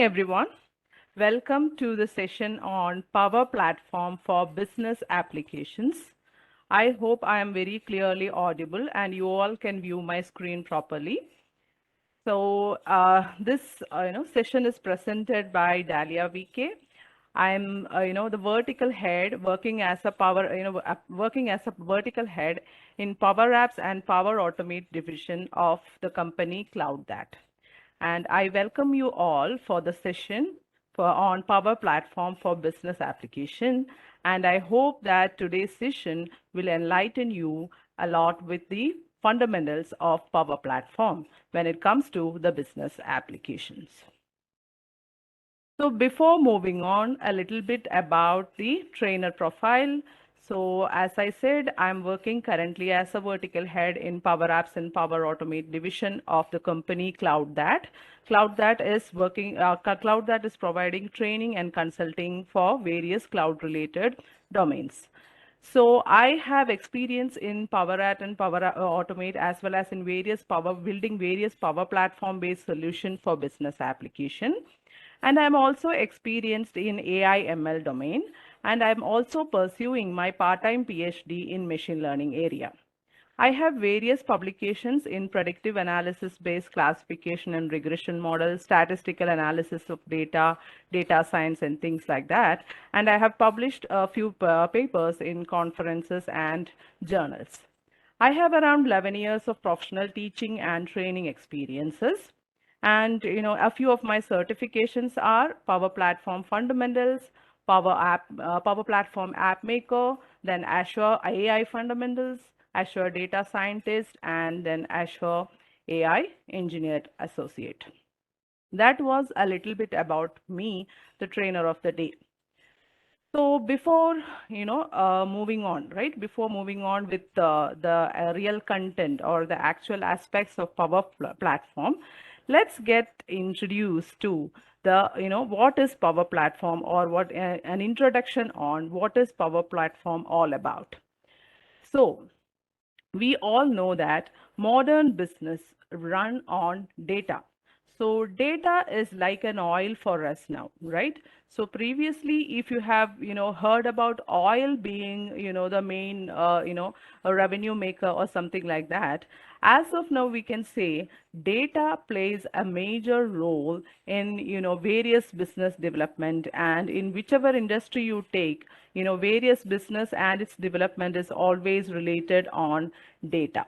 everyone. Welcome to the session on Power Platform for Business Applications. I hope I am very clearly audible and you all can view my screen properly. So this session is presented by Daliya VK. I'm the vertical head working as a vertical head in Power Apps and Power Automate division of the company CloudThat. And I welcome you all for the session on Power Platform for Business Application. And I hope that today's session will enlighten you a lot with the fundamentals of Power Platform when it comes to the business applications. So before moving on, a little bit about the trainer profile. So as I said, I'm working currently as a vertical head in Power Apps and Power Automate division of the company CloudThat. CloudThat is providing training and consulting for various cloud-related domains. So I have experience in Power App and Power Automate as well as in building various Power Platform-based solutions for business application. And I'm also experienced in AI ML domain, and I'm also pursuing my part-time PhD in machine learning area. I have various publications in predictive analysis-based classification and regression models, statistical analysis of data, data science, and things like that. And I have published a few papers in conferences and journals. I have around 11 years of professional teaching and training experiences. And a few of my certifications are Power Platform Fundamentals, Power Platform App Maker, then Azure AI Fundamentals, Azure Data Scientist, and then Azure AI Engineer Associate. That was a little bit about me, the trainer of the day. So before moving on, right? Before moving on with the real content or the actual aspects of Power Platform, let's get introduced to the what is Power Platform, or what an introduction on what is Power Platform all about. So we all know that modern business run on data. So data is like an oil for us now, right? So previously, if you have, heard about oil being, the main, a revenue maker or something like that, as of now, we can say data plays a major role in, various business development, and in whichever industry you take, various business and its development is always related on data.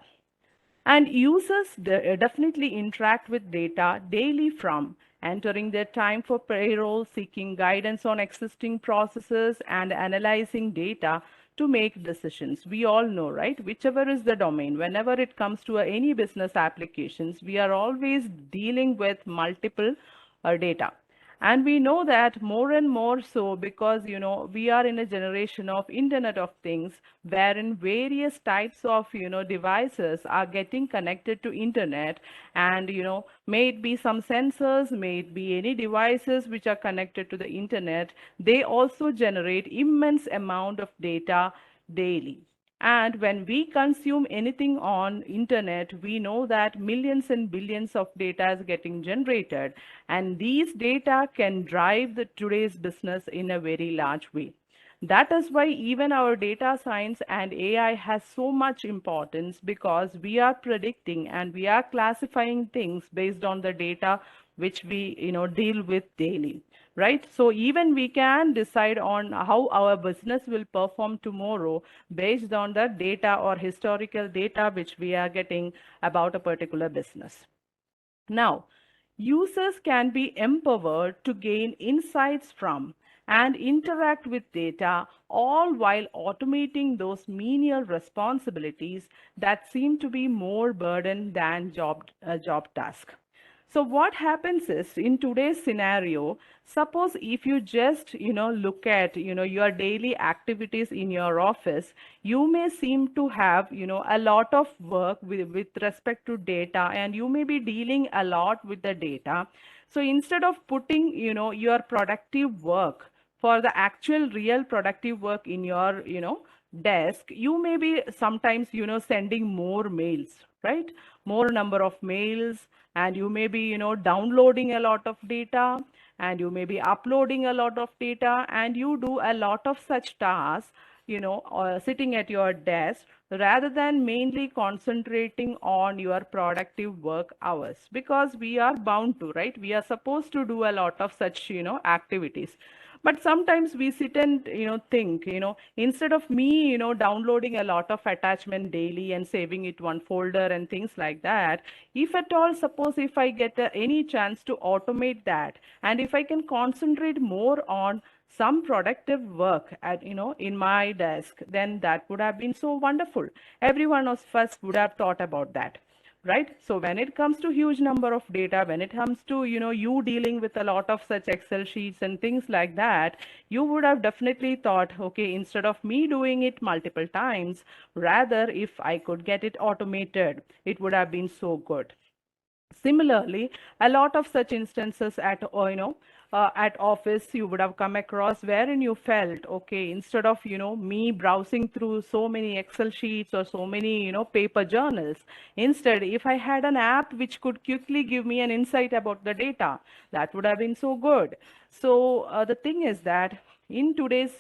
And users definitely interact with data daily, from entering their time for payroll, seeking guidance on existing processes, and analyzing data to make decisions. We all know, right? Whichever is the domain, whenever it comes to any business applications, we are always dealing with multiple data. And we know that more and more so because, we are in a generation of Internet of Things, wherein various types of, devices are getting connected to Internet. And, may it be some sensors, may it be any devices which are connected to the Internet, they also generate immense amount of data daily. And when we consume anything on internet, we know that millions and billions of data is getting generated. And these data can drive today's business in a very large way. That is why even our data science and AI has so much importance, because we are predicting and we are classifying things based on the data which we deal with daily, right? So even we can decide on how our business will perform tomorrow based on the data or historical data which we are getting about a particular business. Now, users can be empowered to gain insights from and interact with data, all while automating those menial responsibilities that seem to be more burden than job task. So what happens is, in today's scenario, suppose if you just, look at, your daily activities in your office, you may seem to have, a lot of work with respect to data, and you may be dealing a lot with the data. So instead of putting, your productive work for the actual real productive work in your, desk, you may be sometimes, sending more mails, right? More number of mails, and you may be, downloading a lot of data, and you may be uploading a lot of data, and you do a lot of such tasks, sitting at your desk rather than mainly concentrating on your productive work hours, because we are bound to, right? We are supposed to do a lot of such, activities. But sometimes we sit and, think, instead of me, downloading a lot of attachment daily and saving it one folder and things like that, if at all, suppose if I get any chance to automate that, and if I can concentrate more on some productive work at, in my desk, then that would have been so wonderful. Every one of us would have thought about that, right? So when it comes to huge number of data, when it comes to, you dealing with a lot of such Excel sheets and things like that, you would have definitely thought, okay, instead of me doing it multiple times, rather if I could get it automated, it would have been so good. Similarly, a lot of such instances at, at office you would have come across wherein you felt, okay, instead of, me browsing through so many Excel sheets or so many, paper journals, instead, if I had an app which could quickly give me an insight about the data, that would have been so good. So the thing is that in today's,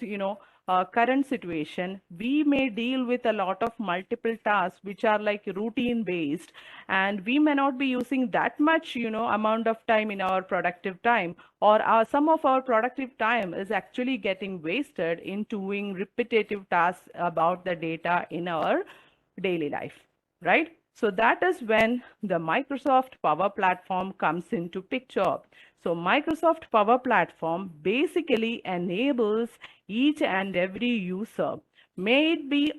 current situation, we may deal with a lot of multiple tasks which are like routine based, and we may not be using that much, amount of time in our productive time, or some of our productive time is actually getting wasted in doing repetitive tasks about the data in our daily life, right? So that is when the Microsoft Power Platform comes into picture. So Microsoft Power Platform basically enables each and every user, may it be,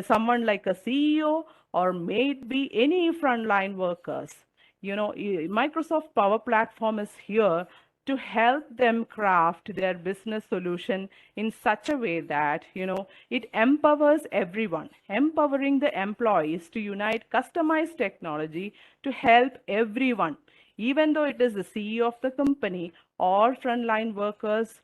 someone like a CEO, or may it be any frontline workers. Microsoft Power Platform is here to help them craft their business solution in such a way that, it empowers everyone, empowering the employees to unite customized technology to help everyone, even though it is the CEO of the company or frontline workers.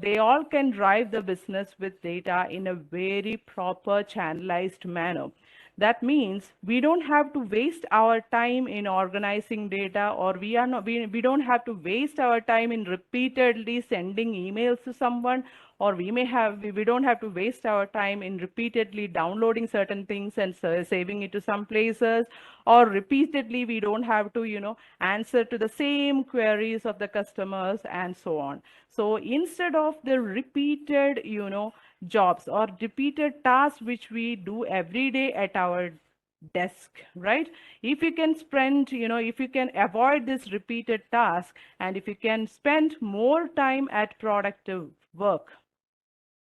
They all can drive the business with data in a very proper channelized manner. That means we don't have to waste our time in organizing data, or we don't have to waste our time in repeatedly sending emails to someone, or we don't have to waste our time in repeatedly downloading certain things and saving it to some places, or repeatedly we don't have to, answer to the same queries of the customers and so on. So instead of the repeated, jobs or repeated tasks which we do every day at our desk, right? If you can spend, if you can avoid this repeated task, and if you can spend more time at productive work,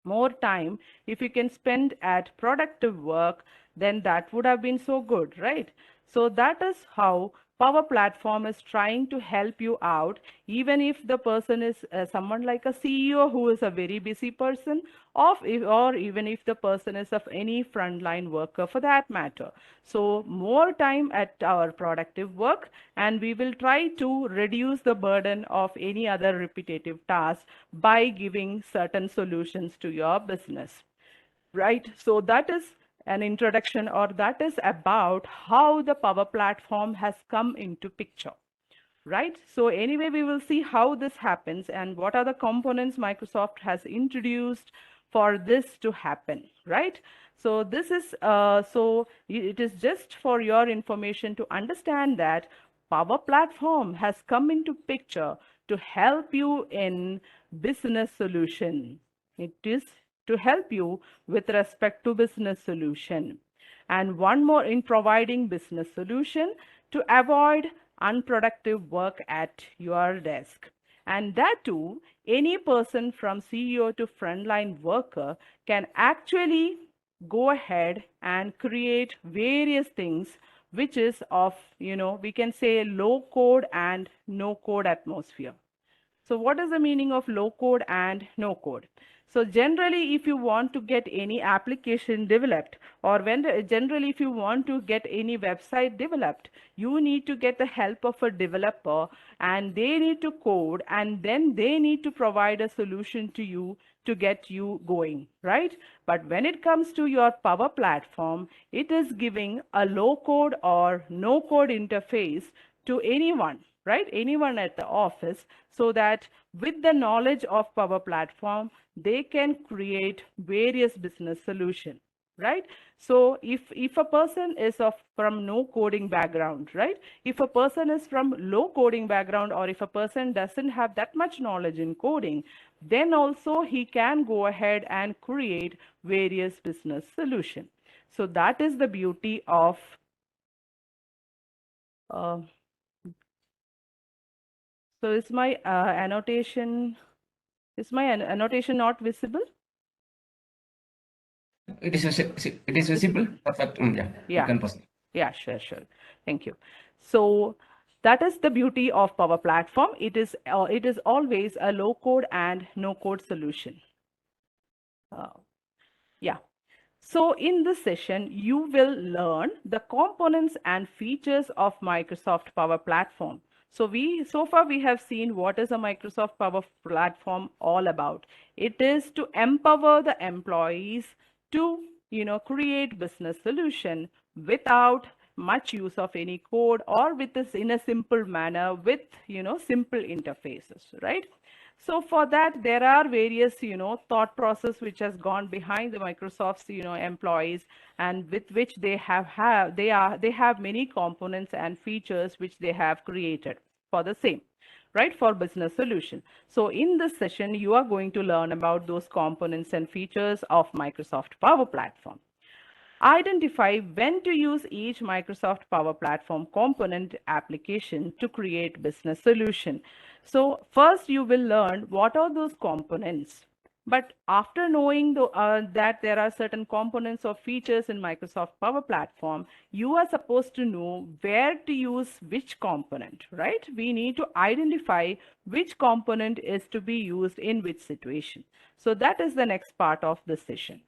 more time if you can spend at productive work, then that would have been so good, right? So that is how Power Platform is trying to help you out, even if the person is someone like a CEO who is a very busy person, or even if the person is of any frontline worker for that matter. So more time at our productive work, and we will try to reduce the burden of any other repetitive task by giving certain solutions to your business, right? So that is an introduction, or that is about how the Power Platform has come into picture, right? So anyway, we will see how this happens and what are the components Microsoft has introduced for this to happen, right? So this is, so it is just for your information to understand that Power Platform has come into picture to help you in business solution. It is to help you with respect to business solution. And one more, in providing business solution to avoid unproductive work at your desk. And that too, any person from CEO to frontline worker can actually go ahead and create various things which is of, we can say low code and no code atmosphere. So what is the meaning of low code and no code? So generally, if you want to get any application developed, or generally if you want to get any website developed, you need to get the help of a developer, and they need to code, and then they need to provide a solution to you to get you going, right? But when it comes to your Power Platform, it is giving a low code or no code interface to anyone, right? Anyone at the office, so that with the knowledge of Power Platform, they can create various business solutions, right? So if a person is of from no coding background, right? If a person is from low coding background, or if a person doesn't have that much knowledge in coding, then also he can go ahead and create various business solution. So that is the beauty of uh, so is my annotation, is my annotation not visible? It is visible. Perfect. Yeah, you Yeah. can proceed. Yeah, sure, sure. Thank you. So that is the beauty of Power Platform. It is always a low code and no code solution. Uh, yeah. So in this session, you will learn the components and features of Microsoft Power Platform. So far we have seen what is a Microsoft Power Platform all about. It is to empower the employees to, create business solution without much use of any code, or with this in a simple manner with, simple interfaces, right? So for that, there are various, thought process which has gone behind the Microsoft's, employees, and with which they have many components and features which they have created for the same, right, for business solution. So in this session, you are going to learn about those components and features of Microsoft Power Platform. Identify when to use each Microsoft Power Platform component application to create business solution. So first you will learn what are those components. But after knowing that there are certain components or features in Microsoft Power Platform, you are supposed to know where to use which component, right? We need to identify which component is to be used in which situation. So that is the next part of the session.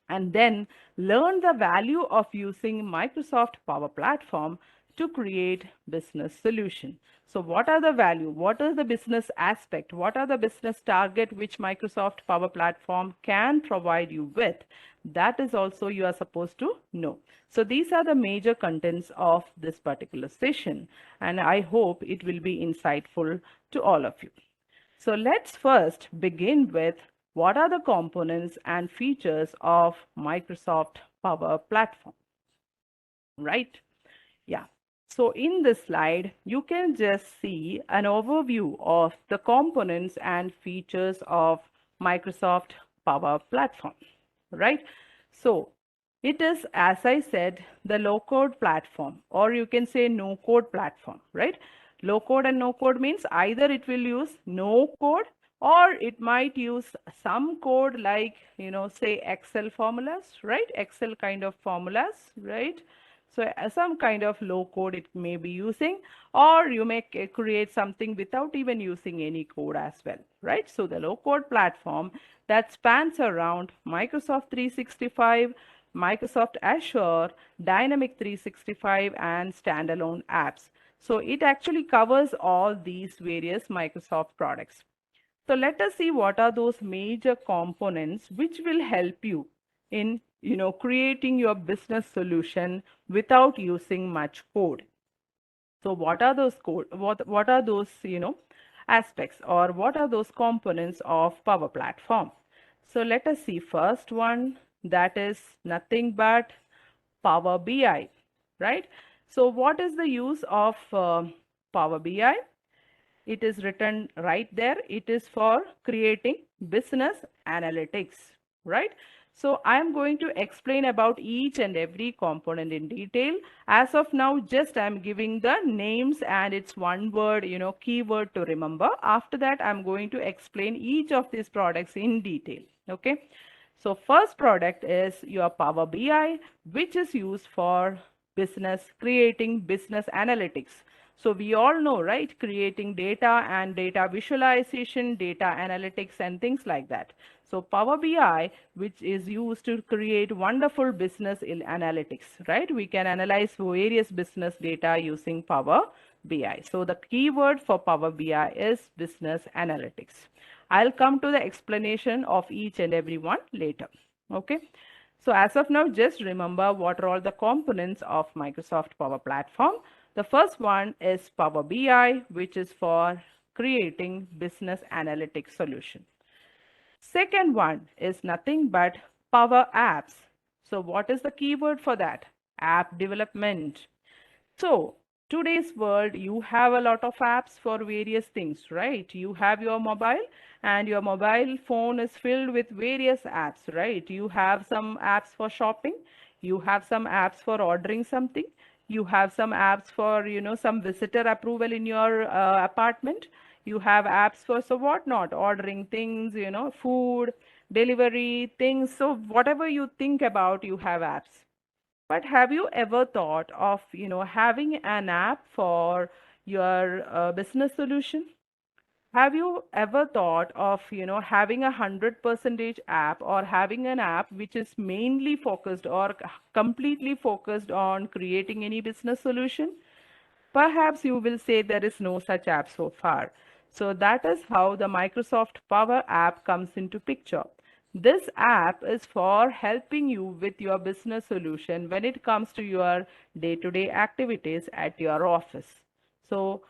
And then learn the value of using Microsoft Power Platform to create business solution. So what are the value? What is the business aspect? What are the business target which Microsoft Power Platform can provide you with? That is also you are supposed to know. So these are the major contents of this particular session, and I hope it will be insightful to all of you. So let's first begin with what are the components and features of Microsoft Power Platform, right? Yeah. So in this slide, you can just see an overview of the components and features of Microsoft Power Platform, right? So it is, as I said, the low code platform, or you can say no code platform, right? Low code and no code means either it will use no code, or it might use some code like, say Excel formulas, right? Excel kind of formulas, right? So some kind of low code it may be using, or you may create something without even using any code as well, right? So the low code platform that spans around Microsoft 365, Microsoft Azure, Dynamic 365, and standalone apps. So it actually covers all these various Microsoft products. So let us see what are those major components which will help you in, creating your business solution without using much code. So what are those code? What are those, aspects, or what are those components of Power Platform? So let us see first one, that is nothing but Power BI, right? So what is the use of Power BI? It is written right there. It is for creating business analytics, right? So I am going to explain about each and every component in detail. As of now, just I'm giving the names and it's one word, keyword to remember. After that, I'm going to explain each of these products in detail. Okay. So first product is your Power BI, which is used for creating business analytics. So we all know, right? Creating data and data visualization, data analytics, and things like that. So Power BI, which is used to create wonderful business analytics, right? We can analyze various business data using Power BI. So the keyword for Power BI is business analytics. I'll come to the explanation of each and every one later. Okay. So as of now, just remember what are all the components of Microsoft Power Platform. The first one is Power BI, which is for creating business analytics solution. Second one is nothing but Power Apps. So what is the keyword for that? App development. So, today's world, you have a lot of apps for various things, right? You have your mobile, and your mobile phone is filled with various apps, right? You have some apps for shopping, you have some apps for ordering something, you have some apps for, some visitor approval in your apartment. You have apps for so what not, ordering things, food, delivery, things. So whatever you think about, you have apps. But have you ever thought of, having an app for your business solution? Have you ever thought of, having 100% app, or having an app which is mainly focused or completely focused on creating any business solution? Perhaps you will say there is no such app so far. So that is how the Microsoft Power App comes into picture. This app is for helping you with your business solution when it comes to your day-to-day activities at your office. So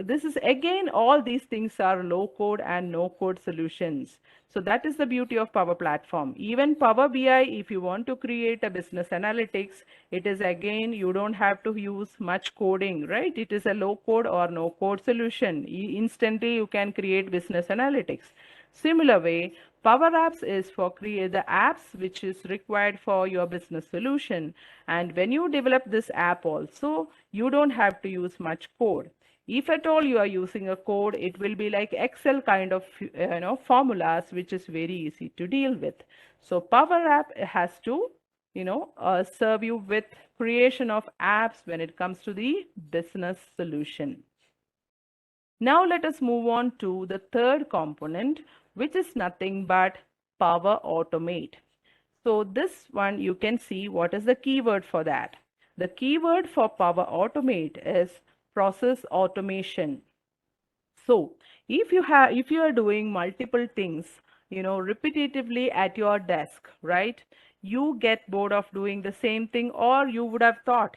this is again, all these things are low code and no code solutions. So that is the beauty of Power Platform. Even Power BI, if you want to create a business analytics, it is again, you don't have to use much coding, right? It is a low code or no code solution. Instantly you can create business analytics. Similar way, Power Apps is for create the apps which is required for your business solution. And when you develop this app also, you don't have to use much code. If at all you are using a code, it will be like Excel kind of formulas, which is very easy to deal with. So Power App has to serve you with creation of apps when it comes to the business solution. Now let us move on to the third component, which is nothing but Power Automate. So this one, you can see what is the keyword for that. The keyword for Power Automate is process automation. So if you are doing multiple things, repetitively at your desk, right? You get bored of doing the same thing, or you would have thought,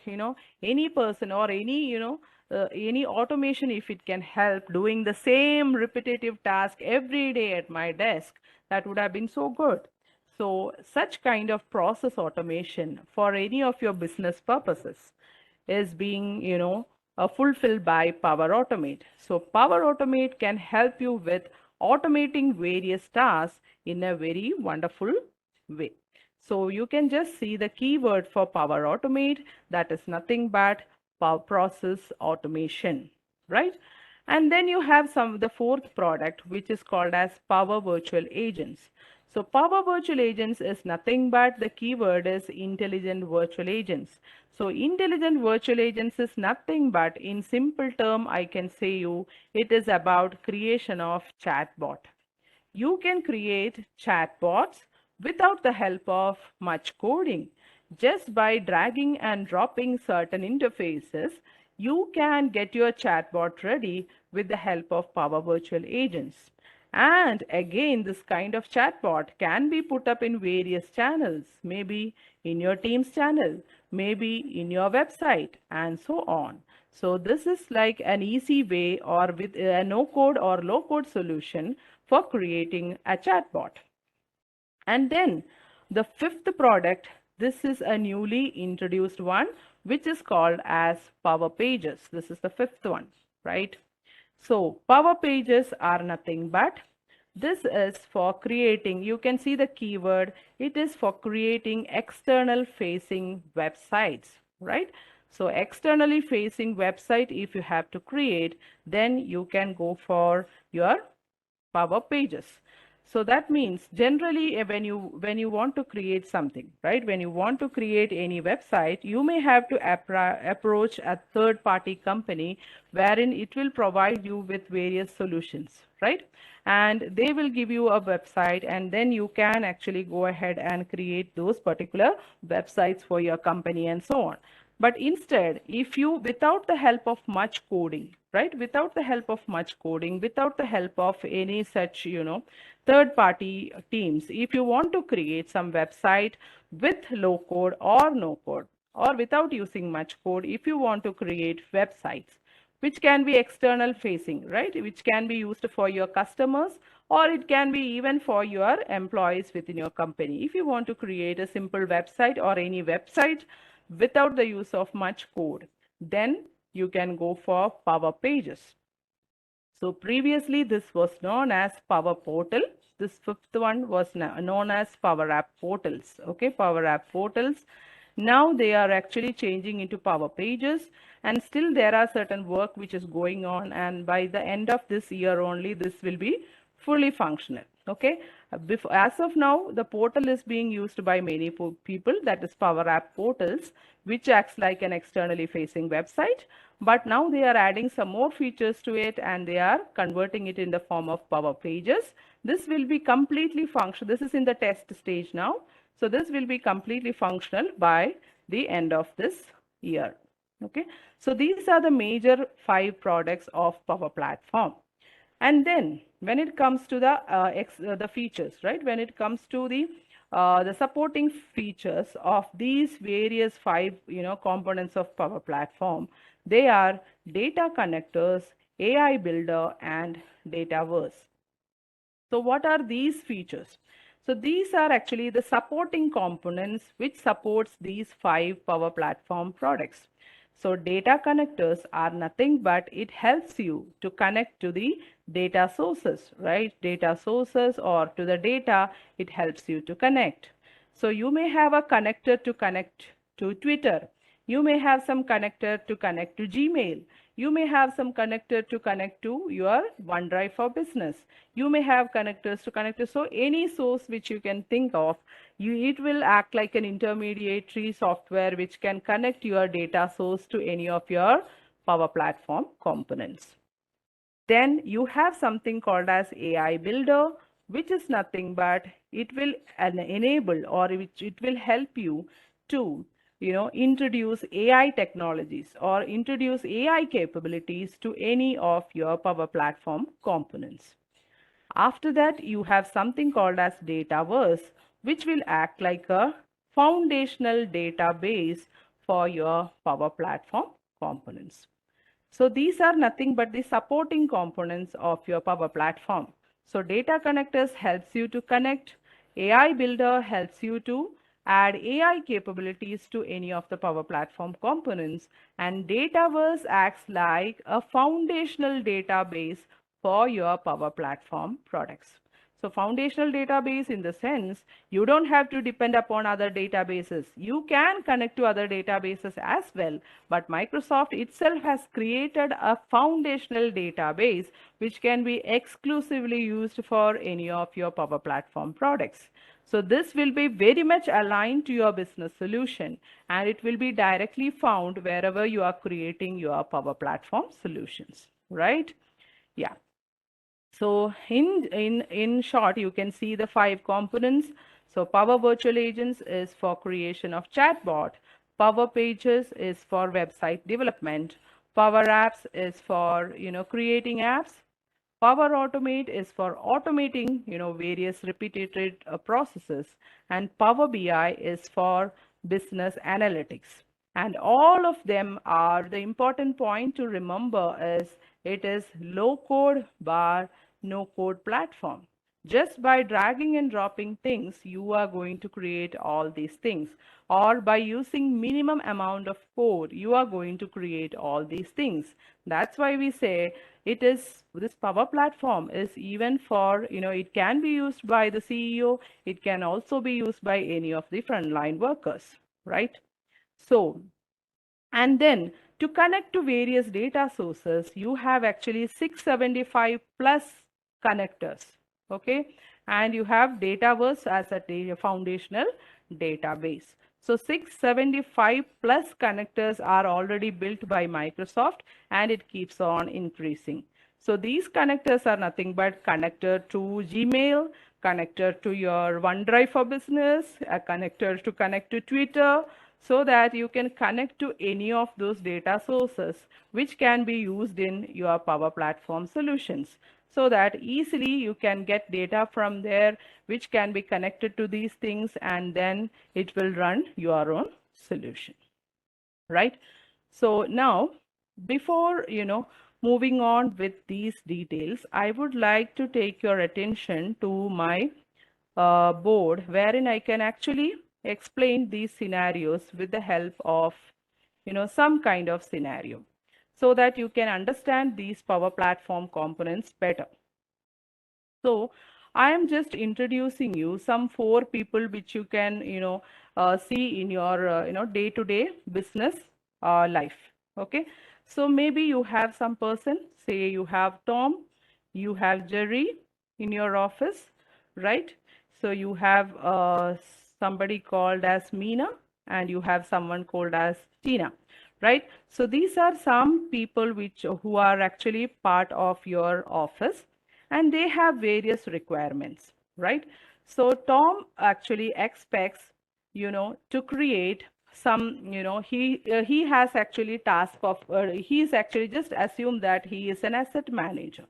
any person or any automation, if it can help doing the same repetitive task every day at my desk, that would have been so good. So such kind of process automation for any of your business purposes is being, fulfilled by Power Automate. So Power Automate can help you with automating various tasks in a very wonderful way. So you can just see the keyword for Power Automate, that is nothing but process automation, right? And then you have the fourth product, which is called as Power Virtual Agents. So Power Virtual Agents is nothing but the keyword is intelligent virtual agents. So intelligent virtual agents is nothing but, in simple term, I can say you, it is about creation of chatbot. You can create chatbots without the help of much coding. Just by dragging and dropping certain interfaces, you can get your chatbot ready with the help of Power Virtual Agents. And again, this kind of chatbot can be put up in various channels, maybe in your team's channel, maybe in your website, and so on. So this is like an easy way, or with a no code or low code solution for creating a chatbot. And then the fifth product, this is a newly introduced one, which is called as Power Pages. This is the fifth one, right? So Power Pages are nothing but, this is for creating, you can see the keyword, it is for creating external facing websites, right? So externally facing website, if you have to create, then you can go for your Power Pages. So that means generally, when you want to create something, right? When you want to create any website, you may have to approach a third party company wherein it will provide you with various solutions, right? And they will give you a website, and then you can actually go ahead and create those particular websites for your company and so on. But instead, if you, without the help of much coding, right, without the help of much coding, without the help of any such, third party teams, if you want to create some website with low code or no code, or without using much code, if you want to create websites, which can be external facing, right? Which can be used for your customers, or it can be even for your employees within your company. If you want to create a simple website or any website without the use of much code, then you can go for Power Pages. So previously this was known as Power Portal. This fifth one was known as Power App Portals. Okay, Power App Portals. Now they are actually changing into Power Pages, and still there are certain work which is going on, and by the end of this year only this will be fully functional. Okay, as of now the portal is being used by many people, that is Power App Portals, which acts like an externally facing website, but now they are adding some more features to it and they are converting it in the form of Power Pages. This will be completely functional. This is in the test stage now. So this will be completely functional by the end of this year. Okay. So these are the major 5 products of Power Platform. And then when it comes to the features, right? When it comes to the supporting features of these various 5 components of Power Platform, they are data connectors, AI builder, and dataverse. So what are these features? So these are actually the supporting components which supports these 5 Power Platform products. So data connectors are nothing but it helps you to connect to the data sources, right? Data sources or to the data, it helps you to connect. So you may have a connector to connect to Twitter. You may have some connector to connect to Gmail. You may have some connector to connect to your OneDrive for Business. You may have connectors to connect to, so any source which you can think of, it will act like an intermediary software which can connect your data source to any of your Power Platform components. Then you have something called as AI Builder, which is nothing but it will enable, or which it will help you to introduce AI technologies or introduce AI capabilities to any of your Power Platform components. After that, you have something called as Dataverse, which will act like a foundational database for your Power Platform components. So these are nothing but the supporting components of your Power Platform. So data connectors helps you to connect, AI Builder helps you to add AI capabilities to any of the Power Platform components, and Dataverse acts like a foundational database for your Power Platform products. So foundational database in the sense, you don't have to depend upon other databases. You can connect to other databases as well, but Microsoft itself has created a foundational database which can be exclusively used for any of your Power Platform products. So this will be very much aligned to your business solution, and it will be directly found wherever you are creating your Power Platform solutions, right? Yeah. So in short, you can see the 5 components. So Power Virtual Agents is for creation of chatbot. Power Pages is for website development. Power Apps is for creating apps. Power Automate is for automating various repeated processes, and Power BI is for business analytics. And all of them are, the important point to remember is it is low code bar no code platform. Just by dragging and dropping things, you are going to create all these things. Or by using minimum amount of code, you are going to create all these things. That's why we say this Power Platform is even for, it can be used by the CEO. It can also be used by any of the frontline workers, right? So, and then to connect to various data sources, you have actually 675 plus connectors. Okay. And you have Dataverse as a foundational database. So 675 plus connectors are already built by Microsoft, and it keeps on increasing. So these connectors are nothing but connector to Gmail, connector to your OneDrive for Business, a connector to connect to Twitter, so that you can connect to any of those data sources which can be used in your Power Platform solutions, so that easily you can get data from there which can be connected to these things, and then it will run your own solution. right? So now, before moving on with these details, I would like to take your attention to my board wherein I can actually explain these scenarios with the help of some kind of scenario, so that you can understand these Power Platform components better. So I am just introducing you some four people which you can, see in your, day-to-day business life. Okay. So maybe you have some person, say you have Tom, you have Jerry in your office, right? So you have somebody called as Meena, and you have someone called as Tina, right? So these are some people which who are actually part of your office, and they have various requirements, right? So Tom actually expects, to create some, he has actually task of, he's actually just assume that he is an asset manager.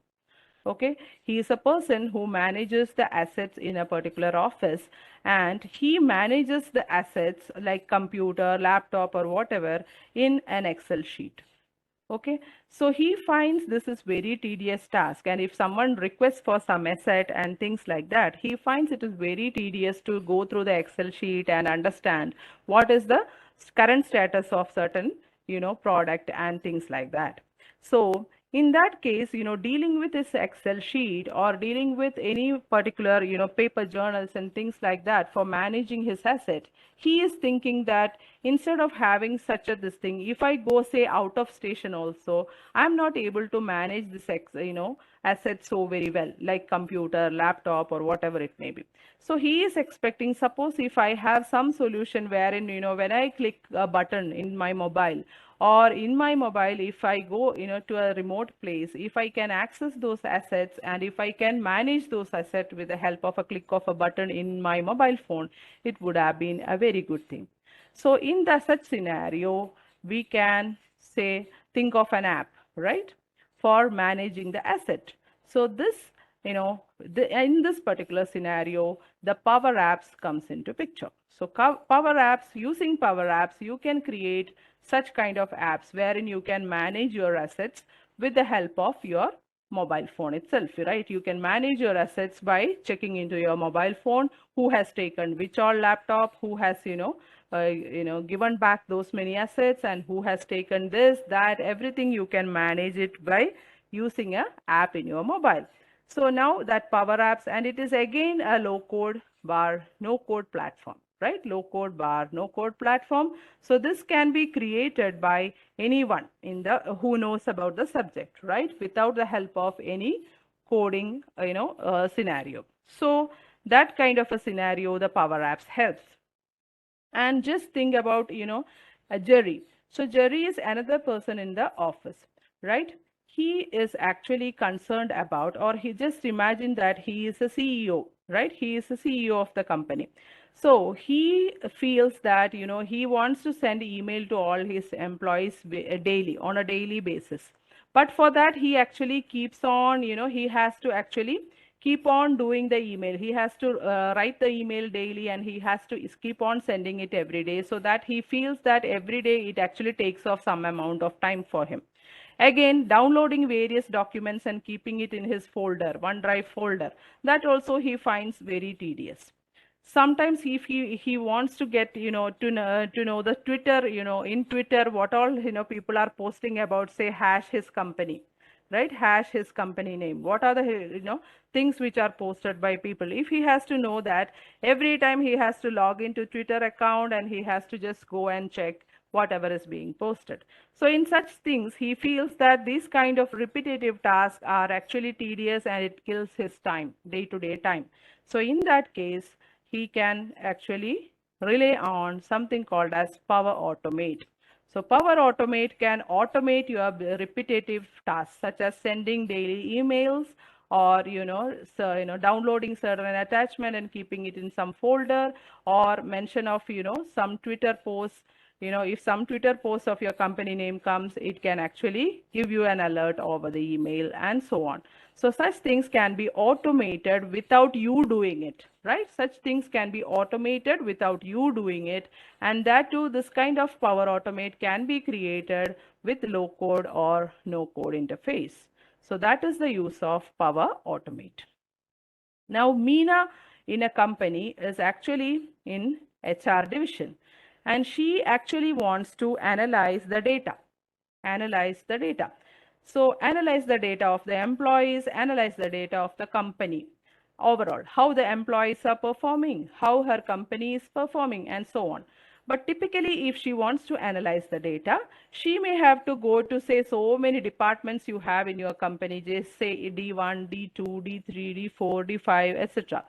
Okay, he is a person who manages the assets in a particular office, and he manages the assets like computer, laptop, or whatever in an Excel sheet. Okay, so he finds this is very tedious task, and if someone requests for some asset and things like that, he finds it is very tedious to go through the Excel sheet and understand what is the current status of certain, product and things like that. So in that case, dealing with this Excel sheet or dealing with any particular, paper journals and things like that for managing his asset, he is thinking that instead of having such a this thing, if I go say out of station also, I'm not able to manage this asset so very well, like computer, laptop, or whatever it may be. So he is expecting, suppose if I have some solution wherein, when I click a button in my mobile, or in my mobile, if I go, to a remote place, if I can access those assets, and if I can manage those assets with the help of a click of a button in my mobile phone, it would have been a very good thing. So in the such scenario, we can say, think of an app, right, for managing the asset. So this, in this particular scenario, the Power Apps comes into picture. So Power Apps, using Power Apps, you can create such kind of apps wherein you can manage your assets with the help of your mobile phone itself, right? You can manage your assets by checking into your mobile phone who has taken which all laptop, who has, given back those many assets, and who has taken this, that, everything you can manage it by using a app in your mobile. So now that Power Apps, and it is again a low code bar, no code platform, right? Low code bar, no code platform. So this can be created by anyone in the who knows about the subject, right? Without the help of any coding, scenario. So that kind of a scenario, the Power Apps helps. And just think about, Jerry. So Jerry is another person in the office, right? He is actually concerned about, or he just imagine that he is a CEO, right? He is the CEO of the company. So he feels that, he wants to send email to all his employees daily, on a daily basis. But for that, he actually keeps on, he has to actually keep on doing the email. He has to write the email daily, and he has to keep on sending it every day, so that he feels that every day it actually takes off some amount of time for him. Again, downloading various documents and keeping it in his folder, OneDrive folder, that also he finds very tedious. Sometimes if he wants to get, to know the Twitter, in Twitter what all, people are posting about, say, hash his company, right? Hash his company name, what are the, things which are posted by people. If he has to know that, every time he has to log into Twitter account, and he has to just go and check whatever is being posted. So in such things, he feels that these kind of repetitive tasks are actually tedious, and it kills his time, day-to-day time. So in that case, he can actually rely on something called as Power Automate. So Power Automate can automate your repetitive tasks, such as sending daily emails, or, downloading certain attachment and keeping it in some folder, or mention of, some Twitter posts, if some Twitter post of your company name comes, it can actually give you an alert over the email and so on. So such things can be automated without you doing it, right? Such things can be automated without you doing it. And that too, this kind of Power Automate can be created with low code or no code interface. So that is the use of Power Automate. Now, Meena in a company is actually in HR division, and she actually wants to analyze the data. Analyze the data. So analyze the data of the employees, analyze the data of the company overall, how the employees are performing, how her company is performing, and so on. But typically, if she wants to analyze the data, she may have to go to say so many departments you have in your company, just say D1, D2, D3, D4, D5, etc.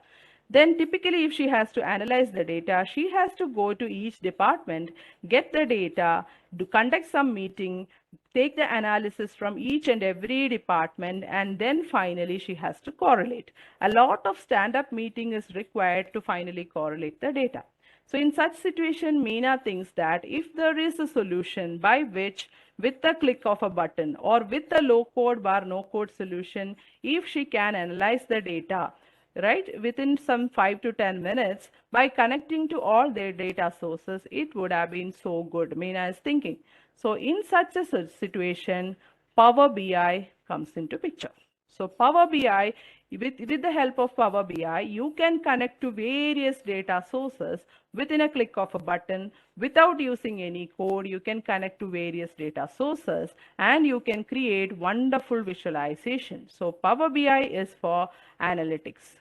Then typically if she has to analyze the data, she has to go to each department, get the data, conduct some meeting, take the analysis from each and every department, and then finally she has to correlate. A lot of stand-up meeting is required to finally correlate the data. So in such situation, Meena thinks that if there is a solution by which with the click of a button or with the low code bar no code solution, if she can analyze the data, right, within some 5 to 10 minutes by connecting to all their data sources, it would have been so good, Meena is thinking. So in such a situation, Power BI comes into picture. So Power BI, with the help of Power BI, you can connect to various data sources within a click of a button without using any code. You can connect to various data sources and you can create wonderful visualization. So Power BI is for analytics,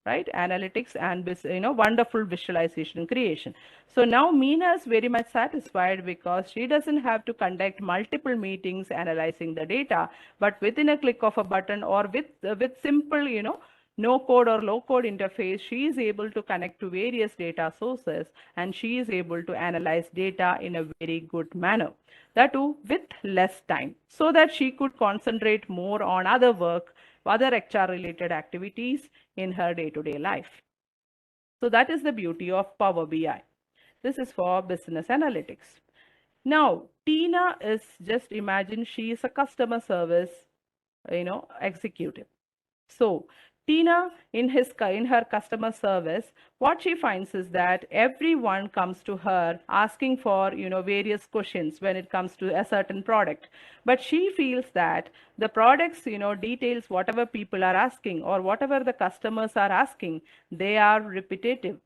right? Analytics and wonderful visualization creation. So now Meena is very much satisfied because she doesn't have to conduct multiple meetings analyzing the data, but within a click of a button or with simple no code or low code interface, she is able to connect to various data sources and she is able to analyze data in a very good manner. That too with less time, so that she could concentrate more on other work, other HR related activities in her day-to-day life. So that is the beauty of Power BI. This is for business analytics. Now, Tina is, just imagine she is a customer service, executive. So Tina, in her customer service, what she finds is that everyone comes to her asking for various questions when it comes to a certain product. But she feels that the products details, whatever people are asking or whatever the customers are asking, they are repetitive.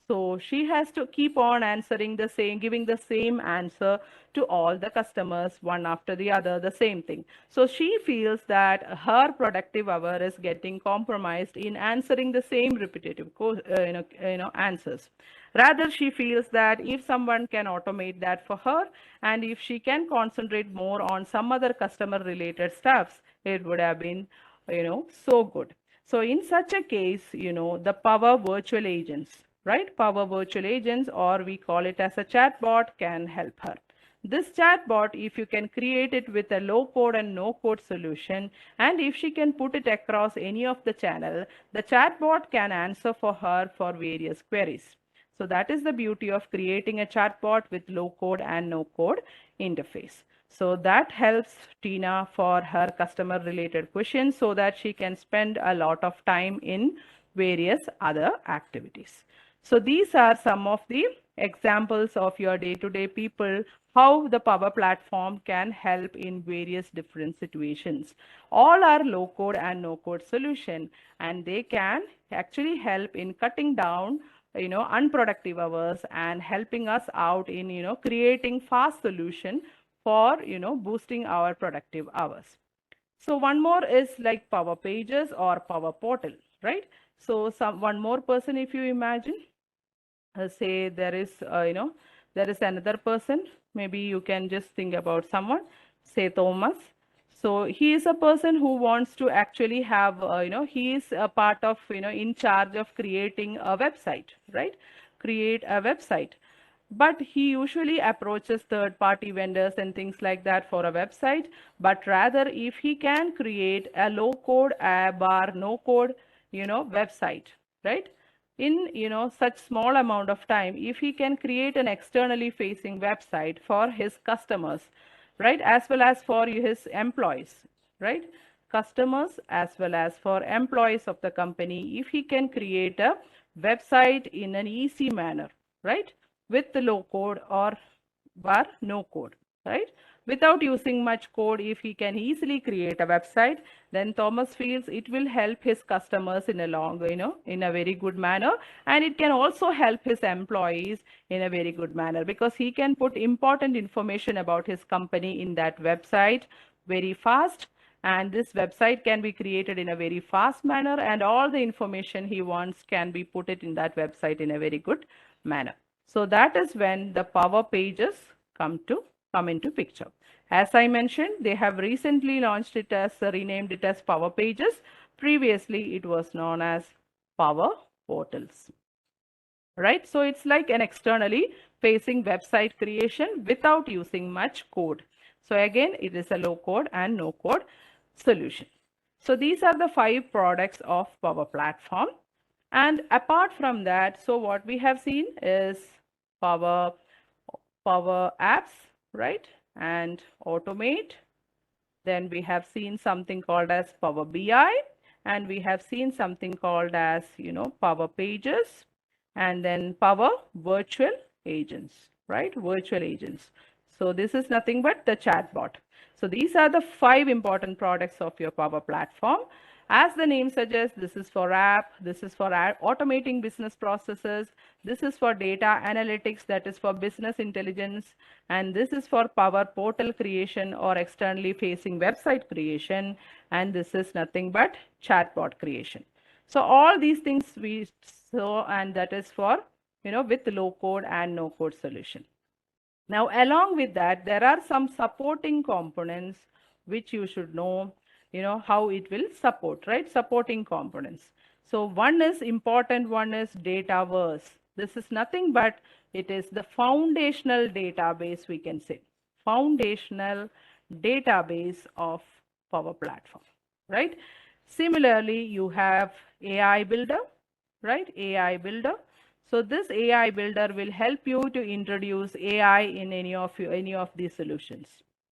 So she has to keep on answering the same, giving the same answer to all the customers, one after the other, the same thing. So she feels that her productive hour is getting compromised in answering the same repetitive answers. Rather, she feels that if someone can automate that for her, and if she can concentrate more on some other customer related stuffs, it would have been, so good. So in such a case, the Power Virtual Agents, right? Power Virtual Agents, or we call it as a chatbot, can help her. This chatbot, if you can create it with a low code and no code solution, and if she can put it across any of the channel, the chatbot can answer for her for various queries. So that is the beauty of creating a chatbot with low code and no code interface. So that helps Tina for her customer related questions so that she can spend a lot of time in various other activities. So these are some of the examples of your day-to-day people, how the Power Platform can help in various different situations. All are low code and no code solution, and they can actually help in cutting down unproductive hours and helping us out in creating fast solution for boosting our productive hours. So one more is like Power Pages or Power Portal, right? So one more person, if you imagine, say there is there is another person, maybe you can just think about someone, say Thomas. So he is a person who wants to actually have he is a part of in charge of creating a website, right? Create a website, but he usually approaches third party vendors and things like that for a website. But rather, if he can create a low code, a bar no code website, right, in such small amount of time, if he can create an externally facing website for his customers, right, as well as for his employees, right, customers as well as for employees of the company, if he can create a website in an easy manner, right, with the low code or bar no code, right, without using much code, if he can easily create a website, then Thomas feels it will help his customers in a in a very good manner, and it can also help his employees in a very good manner, because he can put important information about his company in that website very fast, and this website can be created in a very fast manner, and all the information he wants can be put it in that website in a very good manner. So that is when the Power Pages come into picture. As I mentioned, they have recently launched it as renamed it as Power Pages. Previously, it was known as Power Portals. Right? So it's like an externally facing website creation without using much code. So again, it is a low code and no code solution. So these are the 5 products of Power Platform. And apart from that, so what we have seen is Power Apps, right? And Automate. Then we have seen something called as Power BI, and we have seen something called as, Power Pages, and then Power Virtual Agents, right? Virtual agents. So this is nothing but the chatbot. So these are the 5 important products of your Power Platform. As the name suggests, this is for app, this is for automating business processes, this is for data analytics, that is for business intelligence, and this is for Power Portal creation or externally facing website creation, and this is nothing but chatbot creation. So all these things we saw, and that is for, with low code and no code solution. Now, along with that, there are some supporting components which you should know, how it will support, right? Supporting components. So one is important, one is Dataverse. This is nothing but it is the foundational database, we can say. Foundational database of Power Platform, right? Similarly, you have AI Builder, right? AI Builder. So this AI Builder will help you to introduce AI in any of these solutions,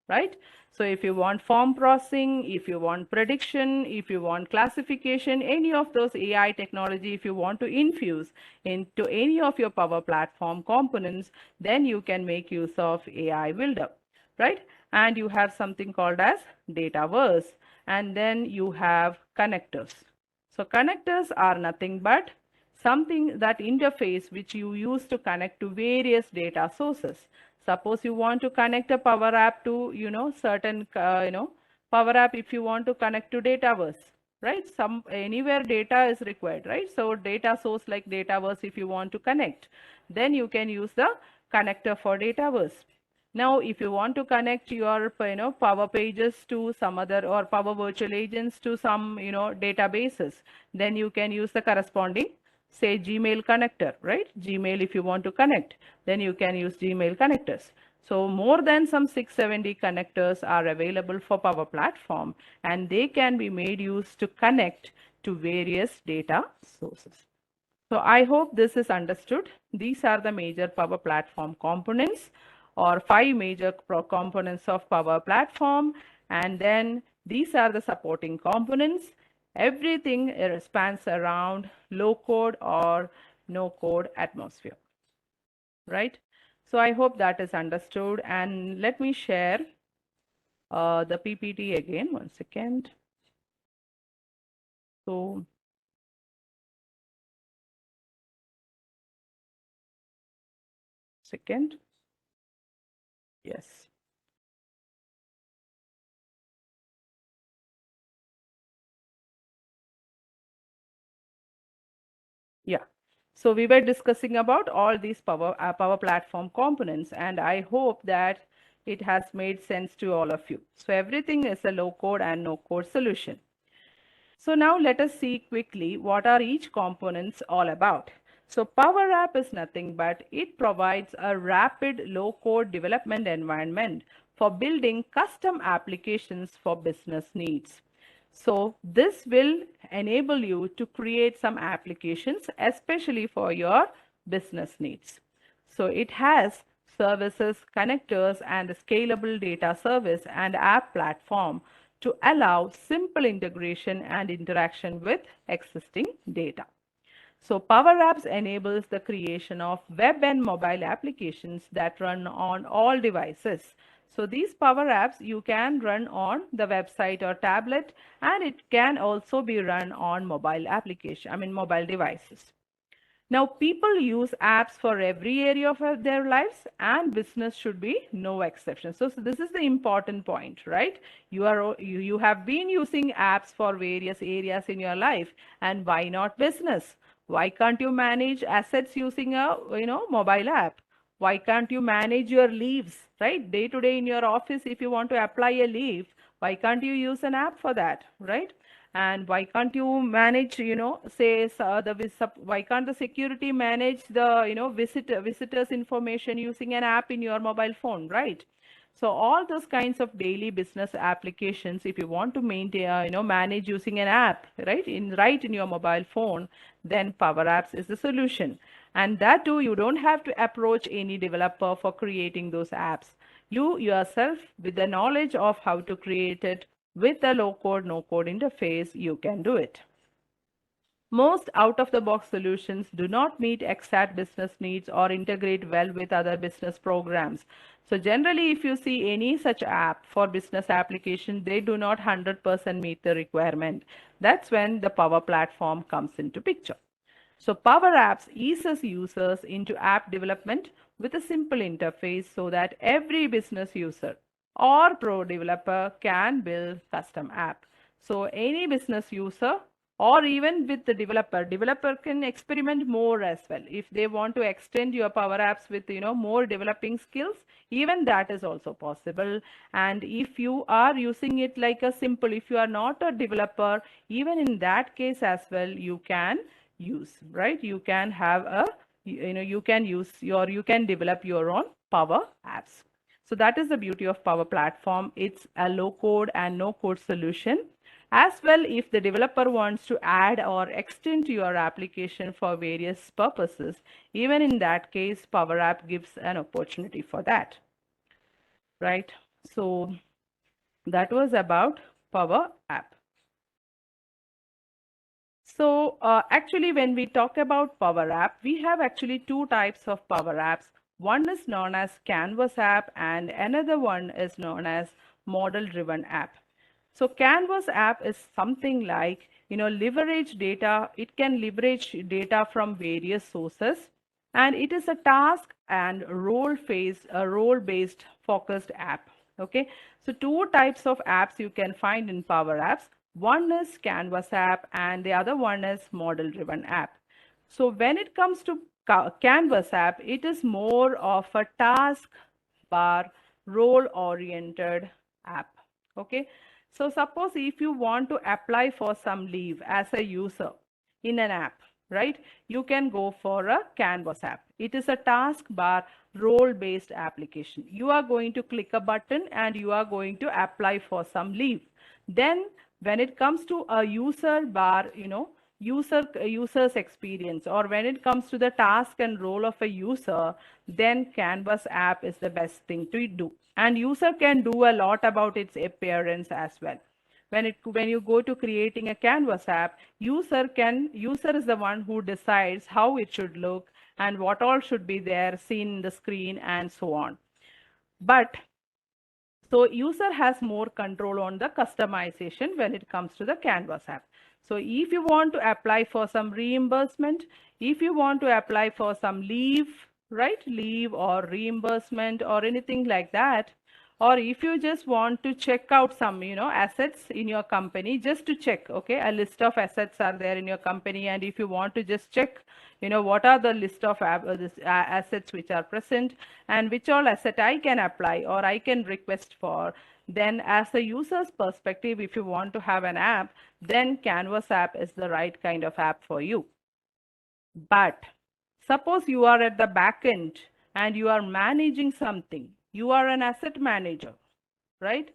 right? So if you want form processing, if you want prediction, if you want classification, any of those AI technology, if you want to infuse into any of your Power Platform components, then you can make use of AI Builder, right? And you have something called as Dataverse, and then you have connectors. So connectors are nothing but something that interface which you use to connect to various data sources. Suppose you want to connect a Power App to, certain, Power App, if you want to connect to Dataverse, right? Anywhere data is required, right? So data source like Dataverse, if you want to connect, then you can use the connector for Dataverse. Now, if you want to connect your, Power Pages to some other, or Power Virtual Agents to some, databases, then you can use the corresponding, say, Gmail connector, right? Gmail, if you want to connect, then you can use Gmail connectors. So more than some 670 connectors are available for Power Platform, and they can be made use to connect to various data sources. So I hope this is understood. These are the major Power Platform components, or 5 major components of Power Platform. And then these are the supporting components. Everything spans around low code or no code atmosphere, right? So I hope that is understood. And let me share the PPT again, 1 second. So second, yes. Yeah. So we were discussing about all these Power Platform components, and I hope that it has made sense to all of you. So everything is a low code and no code solution. So now let us see quickly what are each components all about. So Power App is nothing but it provides a rapid low code development environment for building custom applications for business needs. So this will enable you to create some applications, especially for your business needs. So it has services, connectors, and a scalable data service and app platform to allow simple integration and interaction with existing data. So Power Apps enables the creation of web and mobile applications that run on all devices. So these Power Apps you can run on the website or tablet, and it can also be run on mobile application, mobile devices. Now, people use apps for every area of their lives, and business should be no exception. So this is the important point, right? You have been using apps for various areas in your life, and why not business? Why can't you manage assets using a mobile app? Why can't you manage your leaves, right? Day to day in your office, if you want to apply a leave, why can't you use an app for that, right? And why can't you manage, say why can't the security manage the visitors information using an app in your mobile phone, right? So all those kinds of daily business applications, if you want to maintain manage using an app, right in your mobile phone, then Power Apps is the solution. And that too, you don't have to approach any developer for creating those apps. You yourself, with the knowledge of how to create it, with the low code, no code interface, you can do it. Most out-of-the-box solutions do not meet exact business needs or integrate well with other business programs. So generally, if you see any such app for business application, they do not 100% meet the requirement. That's when the Power Platform comes into picture. So Power Apps eases users into app development with a simple interface so that every business user or pro developer can build custom app. So any business user or even with the developer can experiment more as well. If they want to extend your Power Apps with more developing skills, even that is also possible. And if you are using it like a simple, if you are not a developer, even in that case as well, you can use, right? You can have a, you can use you can develop your own Power Apps. So that is the beauty of Power Platform. It's a low code and no code solution. As well, if the developer wants to add or extend to your application for various purposes, even in that case, Power App gives an opportunity for that, right? So that was about Power App. So actually, when we talk about Power App, we have actually two types of Power Apps. One is known as Canvas app and another one is known as model driven app. So Canvas app is something like, leverage data. It can leverage data from various sources, and it is a task and role-based focused app. Okay, so two types of apps you can find in Power Apps. One is Canvas app and the other one is model driven app. So when it comes to Canvas app, it is more of a task bar role oriented app. Okay, so suppose if you want to apply for some leave as a user in an app, right? You can go for a Canvas app. It is a task bar role based application. You are going to click a button and you are going to apply for some leave. Then when it comes to a user bar, user's experience, or when it comes to the task and role of a user, then Canvas app is the best thing to do. And user can do a lot about its appearance as well. When you go to creating a Canvas app, user is the one who decides how it should look and what all should be there seen in the screen and so on. But so user has more control on the customization when it comes to the Canvas app. So if you want to apply for some reimbursement, if you want to apply for some leave, right, leave or reimbursement or anything like that, or if you just want to check out some assets in your company, just to check, okay, a list of assets are there in your company, and if you want to just check what are the list of assets which are present and which all asset I can apply or I can request for, then as a user's perspective, if you want to have an app, then Canvas app is the right kind of app for you. But suppose you are at the back end and you are managing something, you are an asset manager, right?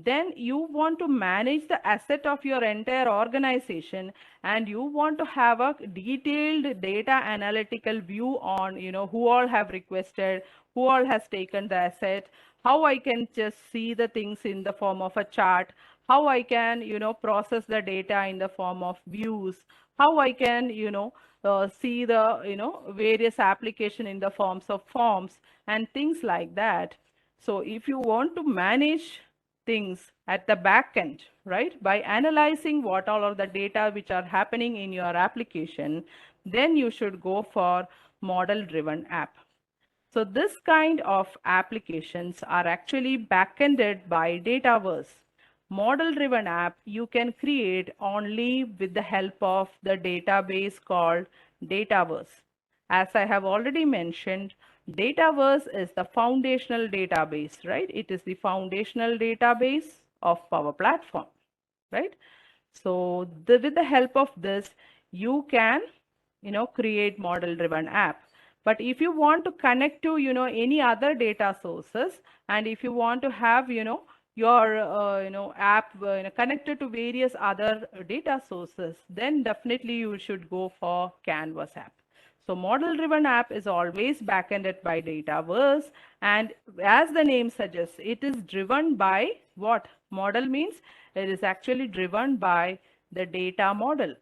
then you want to manage the asset of your entire organization, and you want to have a detailed data analytical view on, who all have requested, who all has taken the asset, how I can just see the things in the form of a chart, how I can, process the data in the form of views, how I can, see the, various application in the forms of forms and things like that. So if you want to manage things at the back end, right, by analyzing what all of the data which are happening in your application, then you should go for model driven app. So this kind of applications are actually backended by Dataverse. Model-driven app you can create only with the help of the database called Dataverse. As I have already mentioned, Dataverse is the foundational database, right? It is the foundational database of Power Platform, right? So with the help of this, you can, create model-driven app. But if you want to connect to, any other data sources, and if you want to have, your, app connected to various other data sources, then definitely you should go for Canvas app. So model-driven app is always backended by Dataverse, and as the name suggests, it is driven by what? Model means it is actually driven by the data model,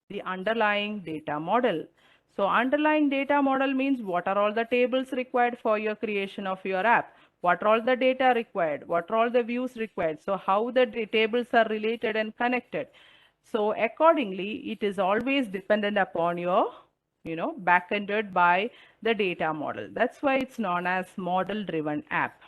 the underlying data model. So underlying data model means what are all the tables required for your creation of your app? What are all the data required? What are all the views required? So how the tables are related and connected. So accordingly, it is always dependent upon your, backended by the data model. That's why it's known as model driven app.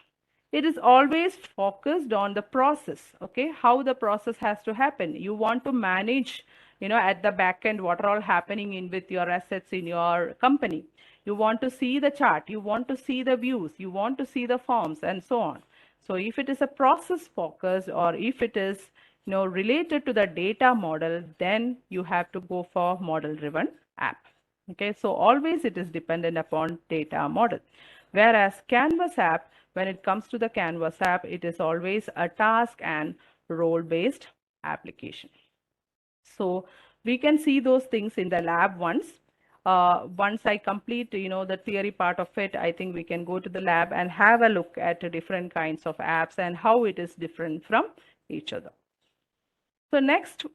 It is always focused on the process, okay, how the process has to happen. You want to manage, at the back end what are all happening in with your assets in your company. You want to see the chart, you want to see the views, you want to see the forms and so on. So if it is a process focused, or if it is, related to the data model, then you have to go for model driven app. Okay, so always it is dependent upon data model. Whereas Canvas app, when it comes to the Canvas app, it is always a task and role based application. So we can see those things in the lab once. Once I complete, the theory part of it, I think we can go to the lab and have a look at the different kinds of apps and how it is different from each other. So next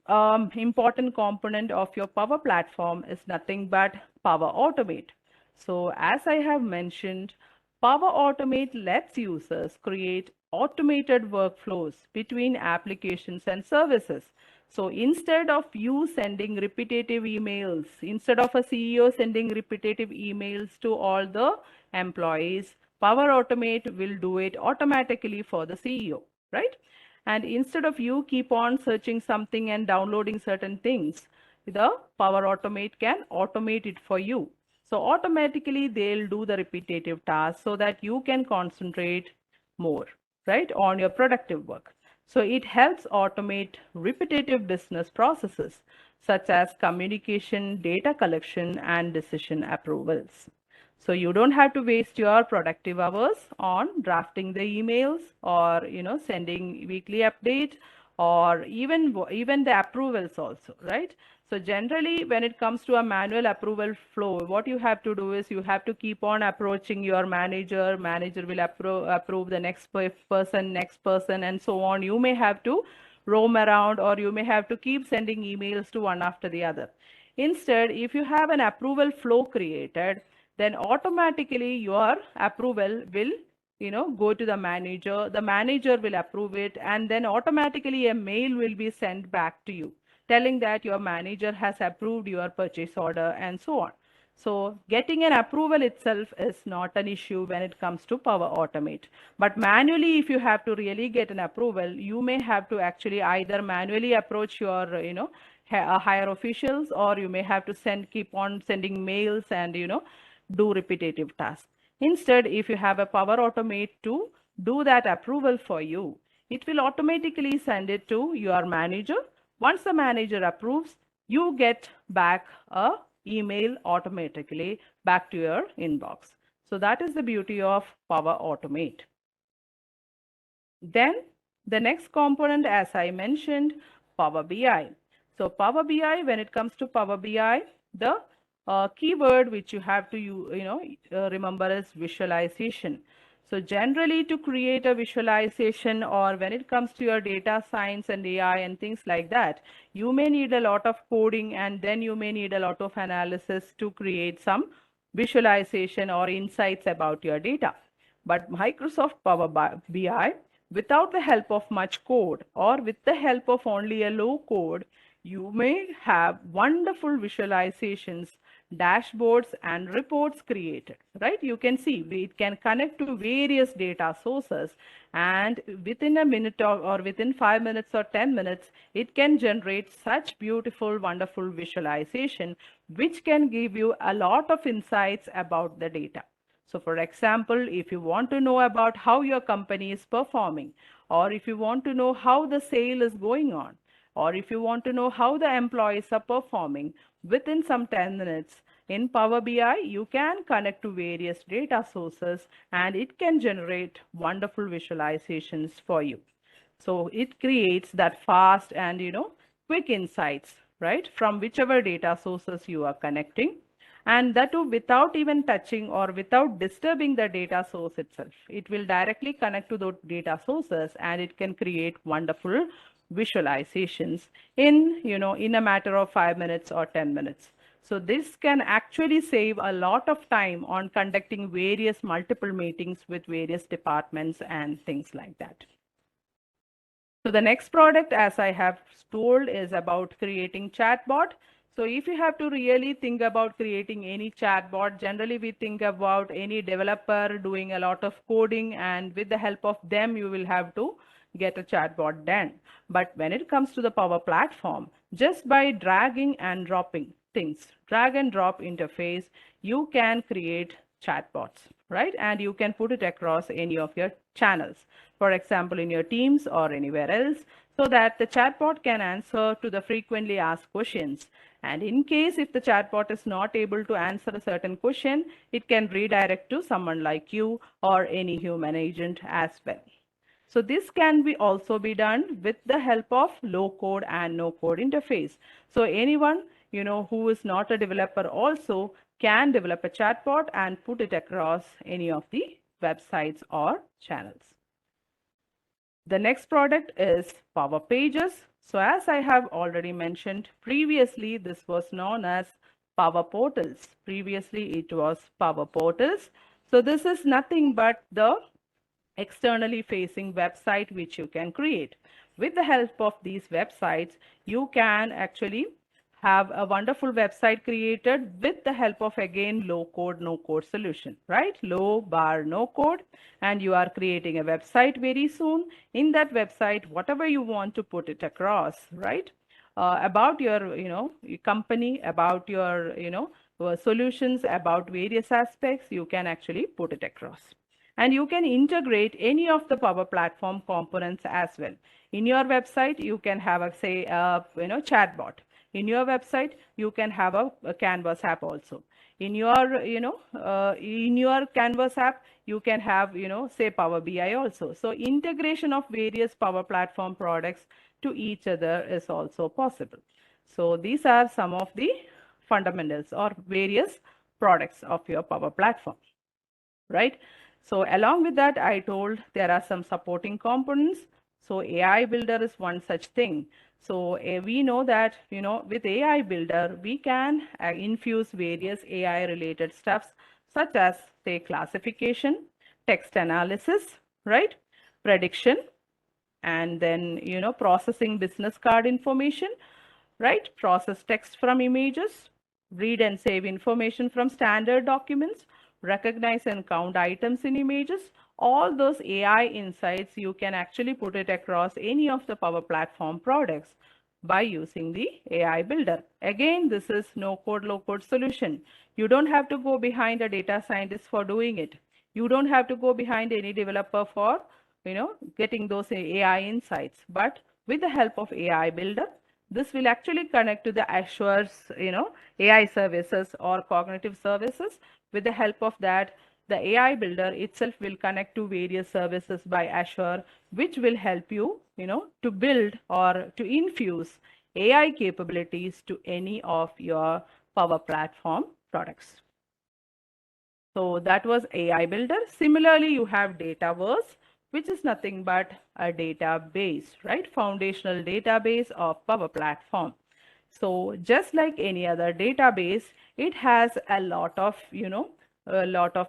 important component of your Power Platform is nothing but Power Automate. So as I have mentioned, Power Automate lets users create automated workflows between applications and services. So instead of you sending repetitive emails, instead of a CEO sending repetitive emails to all the employees, Power Automate will do it automatically for the CEO, right? And instead of you keep on searching something and downloading certain things, the Power Automate can automate it for you. So automatically they'll do the repetitive tasks so that you can concentrate more, right, on your productive work. So it helps automate repetitive business processes such as communication, data collection, and decision approvals. So you don't have to waste your productive hours on drafting the emails, or sending weekly update, or even the approvals also, right? So generally when it comes to a manual approval flow, what you have to do is you have to keep on approaching your manager will approve the next person and so on. You may have to roam around, or you may have to keep sending emails to one after the other. Instead, if you have an approval flow created, then automatically your approval will, go to the manager will approve it, and then automatically a mail will be sent back to you telling that your manager has approved your purchase order and so on. So getting an approval itself is not an issue when it comes to Power Automate. But manually, if you have to really get an approval, you may have to actually either manually approach your, higher officials, or you may have to keep on sending mails and, do repetitive tasks. Instead, if you have a Power Automate to do that approval for you, it will automatically send it to your manager. Once the manager approves, you get back a email automatically back to your inbox. So that is the beauty of Power Automate. Then The next component, as I mentioned, Power BI. So Power BI, when it comes to Power BI, the keyword which you have to remember is visualization. So generally, to create a visualization, or when it comes to your data science and AI and things like that, you may need a lot of coding, and then you may need a lot of analysis to create some visualization or insights about your data. But Microsoft Power BI, without the help of much code or with the help of only a low code, you may have wonderful visualizations, dashboards, and reports created, right? You can see it can connect to various data sources, and within a minute or within 5 minutes or 10 minutes, it can generate such beautiful, wonderful visualization, which can give you a lot of insights about the data. So for example, if you want to know about how your company is performing, or if you want to know how the sale is going on, or if you want to know how the employees are performing, within some 10 minutes in Power BI, you can connect to various data sources and it can generate wonderful visualizations for you. So it creates that fast and quick insights, right, from whichever data sources you are connecting, and that too without even touching or without disturbing the data source itself. It will directly connect to those data sources and it can create wonderful visualizations in a matter of 5 minutes or 10 minutes. So this can actually save a lot of time on conducting various multiple meetings with various departments and things like that. So the next product, as I have told, is about creating chatbot. So if you have to really think about creating any chatbot, generally we think about any developer doing a lot of coding, and with the help of them, you will have to get a chatbot done. But when it comes to the Power Platform, just by dragging and dropping things, drag and drop interface, you can create chatbots, right? And you can put it across any of your channels, for example, in your Teams or anywhere else, so that the chatbot can answer to the frequently asked questions. And in case if the chatbot is not able to answer a certain question, it can redirect to someone like you or any human agent as well. So this can be also be done with the help of low code and no code interface. So anyone who is not a developer also can develop a chatbot and put it across any of the websites or channels. The next product is Power Pages. So as I have already mentioned previously, this was known as Power Portals. Previously, it was Power Portals. So this is nothing but the externally facing website which you can create. With the help of these websites, you can actually have a wonderful website created with the help of, again, low code, no code solution, right? Low bar, no code, and you are creating a website very soon. In that website, whatever you want to put it across, right? About your, company, about your, solutions, about various aspects, you can actually put it across. And you can integrate any of the Power Platform components as well. In your website, you can have a, say, chatbot. In your website, you can have a Canvas app also. In your, in your Canvas app, you can have, say, Power BI also. So integration of various Power Platform products to each other is also possible. So these are some of the fundamentals or various products of your Power Platform, right? So along with that, I told there are some supporting components. So AI Builder is one such thing. So we know that, with AI Builder, we can infuse various AI related stuffs such as, say, classification, text analysis, right? Prediction, and then, processing business card information, right? Process text from images, read and save information from standard documents, recognize and count items in images. All those AI insights, you can actually put it across any of the Power Platform products by using the AI Builder. Again, this is no code, low code solution. You don't have to go behind a data scientist for doing it. You don't have to go behind any developer for, getting those AI insights. But with the help of AI Builder, this will actually connect to the Azure's, AI services or cognitive services. With the help of that, the AI builder itself will connect to various services by Azure, which will help you, to build or to infuse AI capabilities to any of your Power Platform products. So that was AI Builder. Similarly, you have Dataverse, which is nothing but a database, right? Foundational database of Power Platform. So just like any other database, it has a lot of,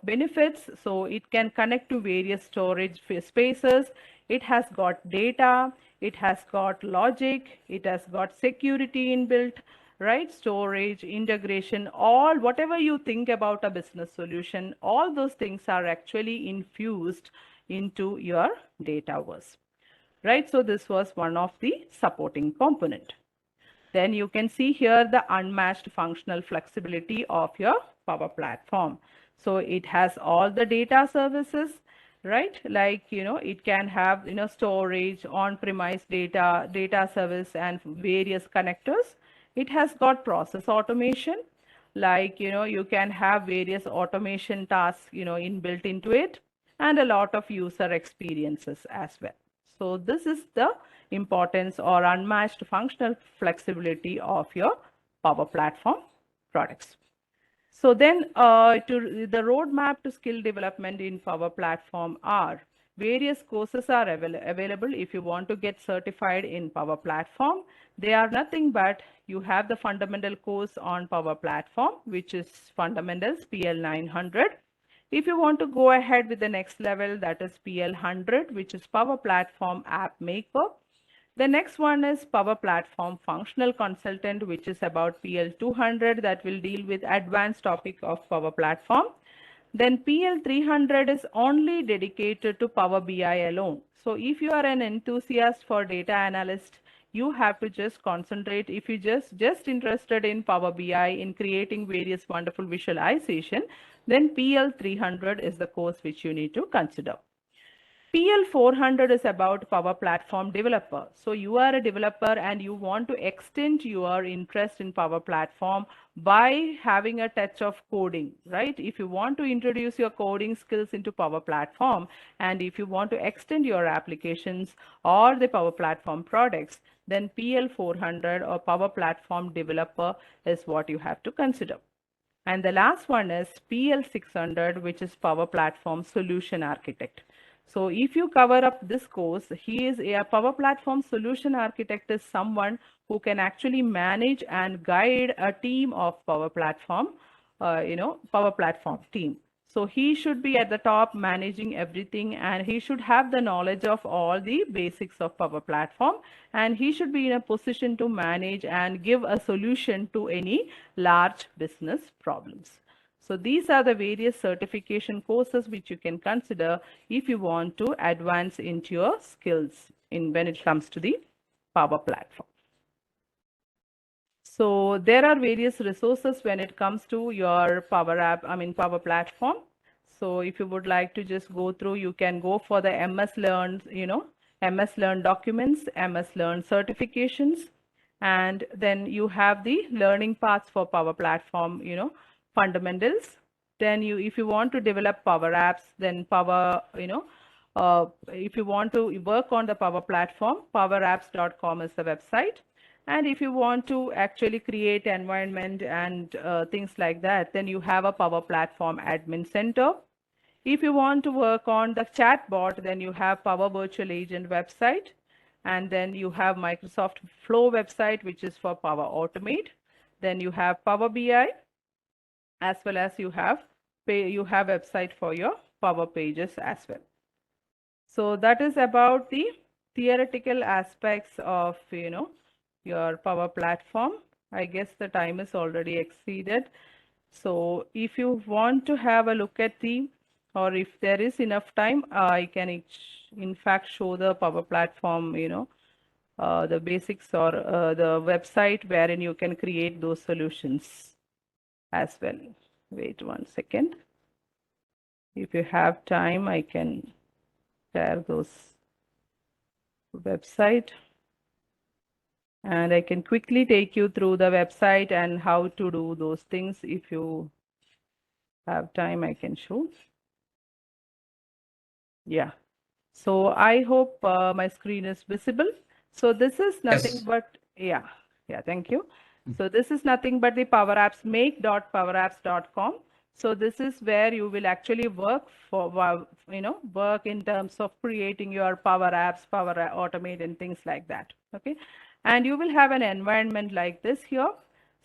benefits. So it can connect to various storage spaces. It has got data. It has got logic. It has got security inbuilt, right? Storage, integration, all whatever you think about a business solution, all those things are actually infused into your Dataverse, right? So this was one of the supporting component. Then you can see here the unmatched functional flexibility of your Power Platform. So it has all the data services, right? Like, it can have, storage, on-premise data service and various connectors. It has got process automation, like, you can have various automation tasks, inbuilt into it, and a lot of user experiences as well. So this is the importance or unmatched functional flexibility of your Power Platform products. So then to the roadmap to skill development in Power Platform are various courses are available if you want to get certified in Power Platform. They are nothing but you have the fundamental course on Power Platform, which is Fundamentals PL 900. If you want to go ahead with the next level, that is PL 100, which is Power Platform App Maker. The next one is Power Platform Functional Consultant, which is about PL 200 that will deal with advanced topic of Power Platform. Then PL 300 is only dedicated to Power BI alone. So if you are an enthusiast for data analyst, you have to just concentrate. If you just interested in Power BI in creating various wonderful visualization, then PL 300 is the course which you need to consider. PL 400 is about Power Platform developer. So you are a developer and you want to extend your interest in Power Platform by having a touch of coding, right? If you want to introduce your coding skills into Power Platform, and if you want to extend your applications or the Power Platform products, then PL 400 or Power Platform developer is what you have to consider. And the last one is PL 600, which is Power Platform Solution Architect. So if you cover up this course, he is a Power Platform Solution Architect is someone who can actually manage and guide a team of Power Platform, Power Platform team. So he should be at the top managing everything, and he should have the knowledge of all the basics of Power Platform, and he should be in a position to manage and give a solution to any large business problems. So these are the various certification courses which you can consider if you want to advance into your skills when it comes to the Power Platform. So there are various resources when it comes to your Power Platform. So if you would like to just go through, you can go for the MS Learn, MS Learn documents, MS Learn certifications, and then you have the learning paths for Power Platform, fundamentals. Then if you want to develop Power Apps, then if you want to work on the Power Platform, powerapps.com is the website. And if you want to actually create environment and things like that, then you have a Power Platform Admin Center. If you want to work on the chatbot, then you have Power Virtual Agent website. And then you have Microsoft Flow website, which is for Power Automate. Then you have Power BI, as well as you have website for your Power Pages as well. So that is about the theoretical aspects of, your Power Platform. I guess the time is already exceeded. So if you want to have a look at or if there is enough time, I can in fact show the Power Platform, the basics or the website wherein you can create those solutions as well. Wait 1 second. If you have time, I can share those website. And I can quickly take you through the website and how to do those things. If you have time, I can show. Yeah. So I hope my screen is visible. So this is nothing Yes. but, yeah, thank you. So this is nothing but the Power Apps, make.powerapps.com. So this is where you will actually work for, work in terms of creating your Power Apps, Automate and things like that. Okay. And you will have an environment like this here.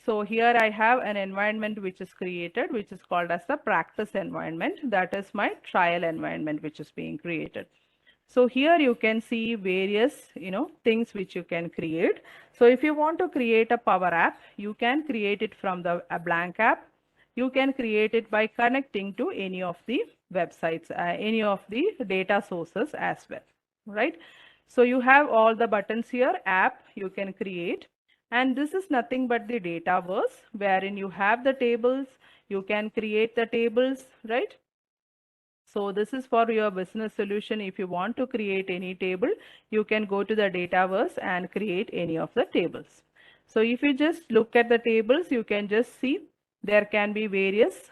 So here I have an environment which is created, which is called as the practice environment. That is my trial environment which is being created. So here you can see various, things which you can create. So if you want to create a Power App, you can create it from a blank app. You can create it by connecting to any of the websites, any of the data sources as well, right? So you have all the buttons here, app you can create. And this is nothing but the dataverse wherein you have the tables, you can create the tables, right? So this is for your business solution. If you want to create any table, you can go to the Dataverse and create any of the tables. So if you just look at the tables, you can just see there can be various,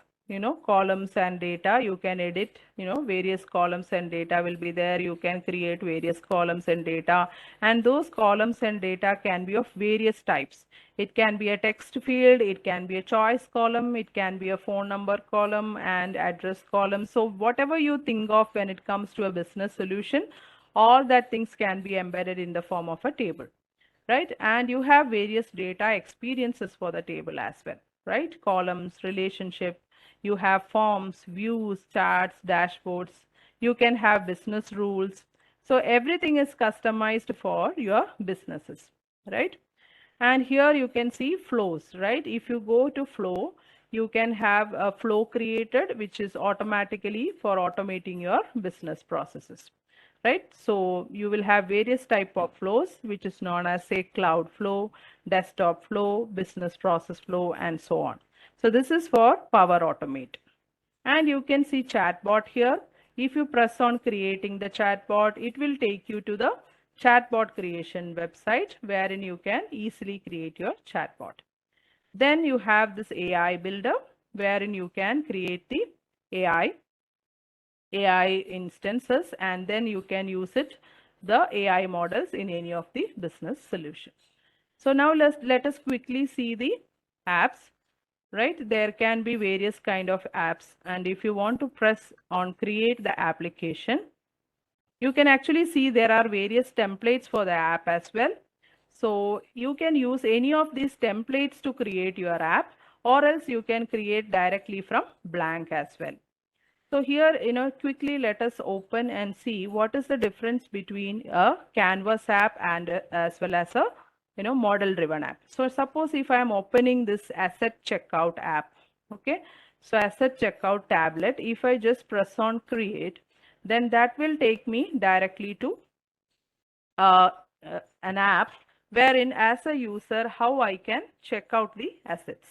columns and data. You can edit, various columns and data will be there. You can create various columns and data, and those columns and data can be of various types. It can be a text field, it can be a choice column, it can be a phone number column and address column. So whatever you think of when it comes to a business solution, all that things can be embedded in the form of a table, right? And you have various data experiences for the table as well, right? Columns, relationship, you have forms, views, charts, dashboards, you can have business rules. So everything is customized for your businesses, right? And here you can see flows, right? If you go to flow, you can have a flow created, which is automatically for automating your business processes, right? So you will have various type of flows, which is known as, say, cloud flow, desktop flow, business process flow, and so on. So this is for Power Automate. And you can see chatbot here. If you press on creating the chatbot, it will take you to the chatbot creation website wherein you can easily create your chatbot. Then you have this AI builder wherein you can create the AI instances, and then you can use the AI models in any of the business solutions. So now let us quickly see the apps, right? There can be various kind of apps, and if you want to press on create the application, you can actually see there are various templates for the app as well. So you can use any of these templates to create your app, or else you can create directly from blank as well. So here, quickly let us open and see what is the difference between a Canvas app and as well as a, model driven app. So suppose if I am opening this asset checkout app, okay. So asset checkout tablet, if I just press on create, then that will take me directly to uh, an app wherein as a user, how I can check out the assets.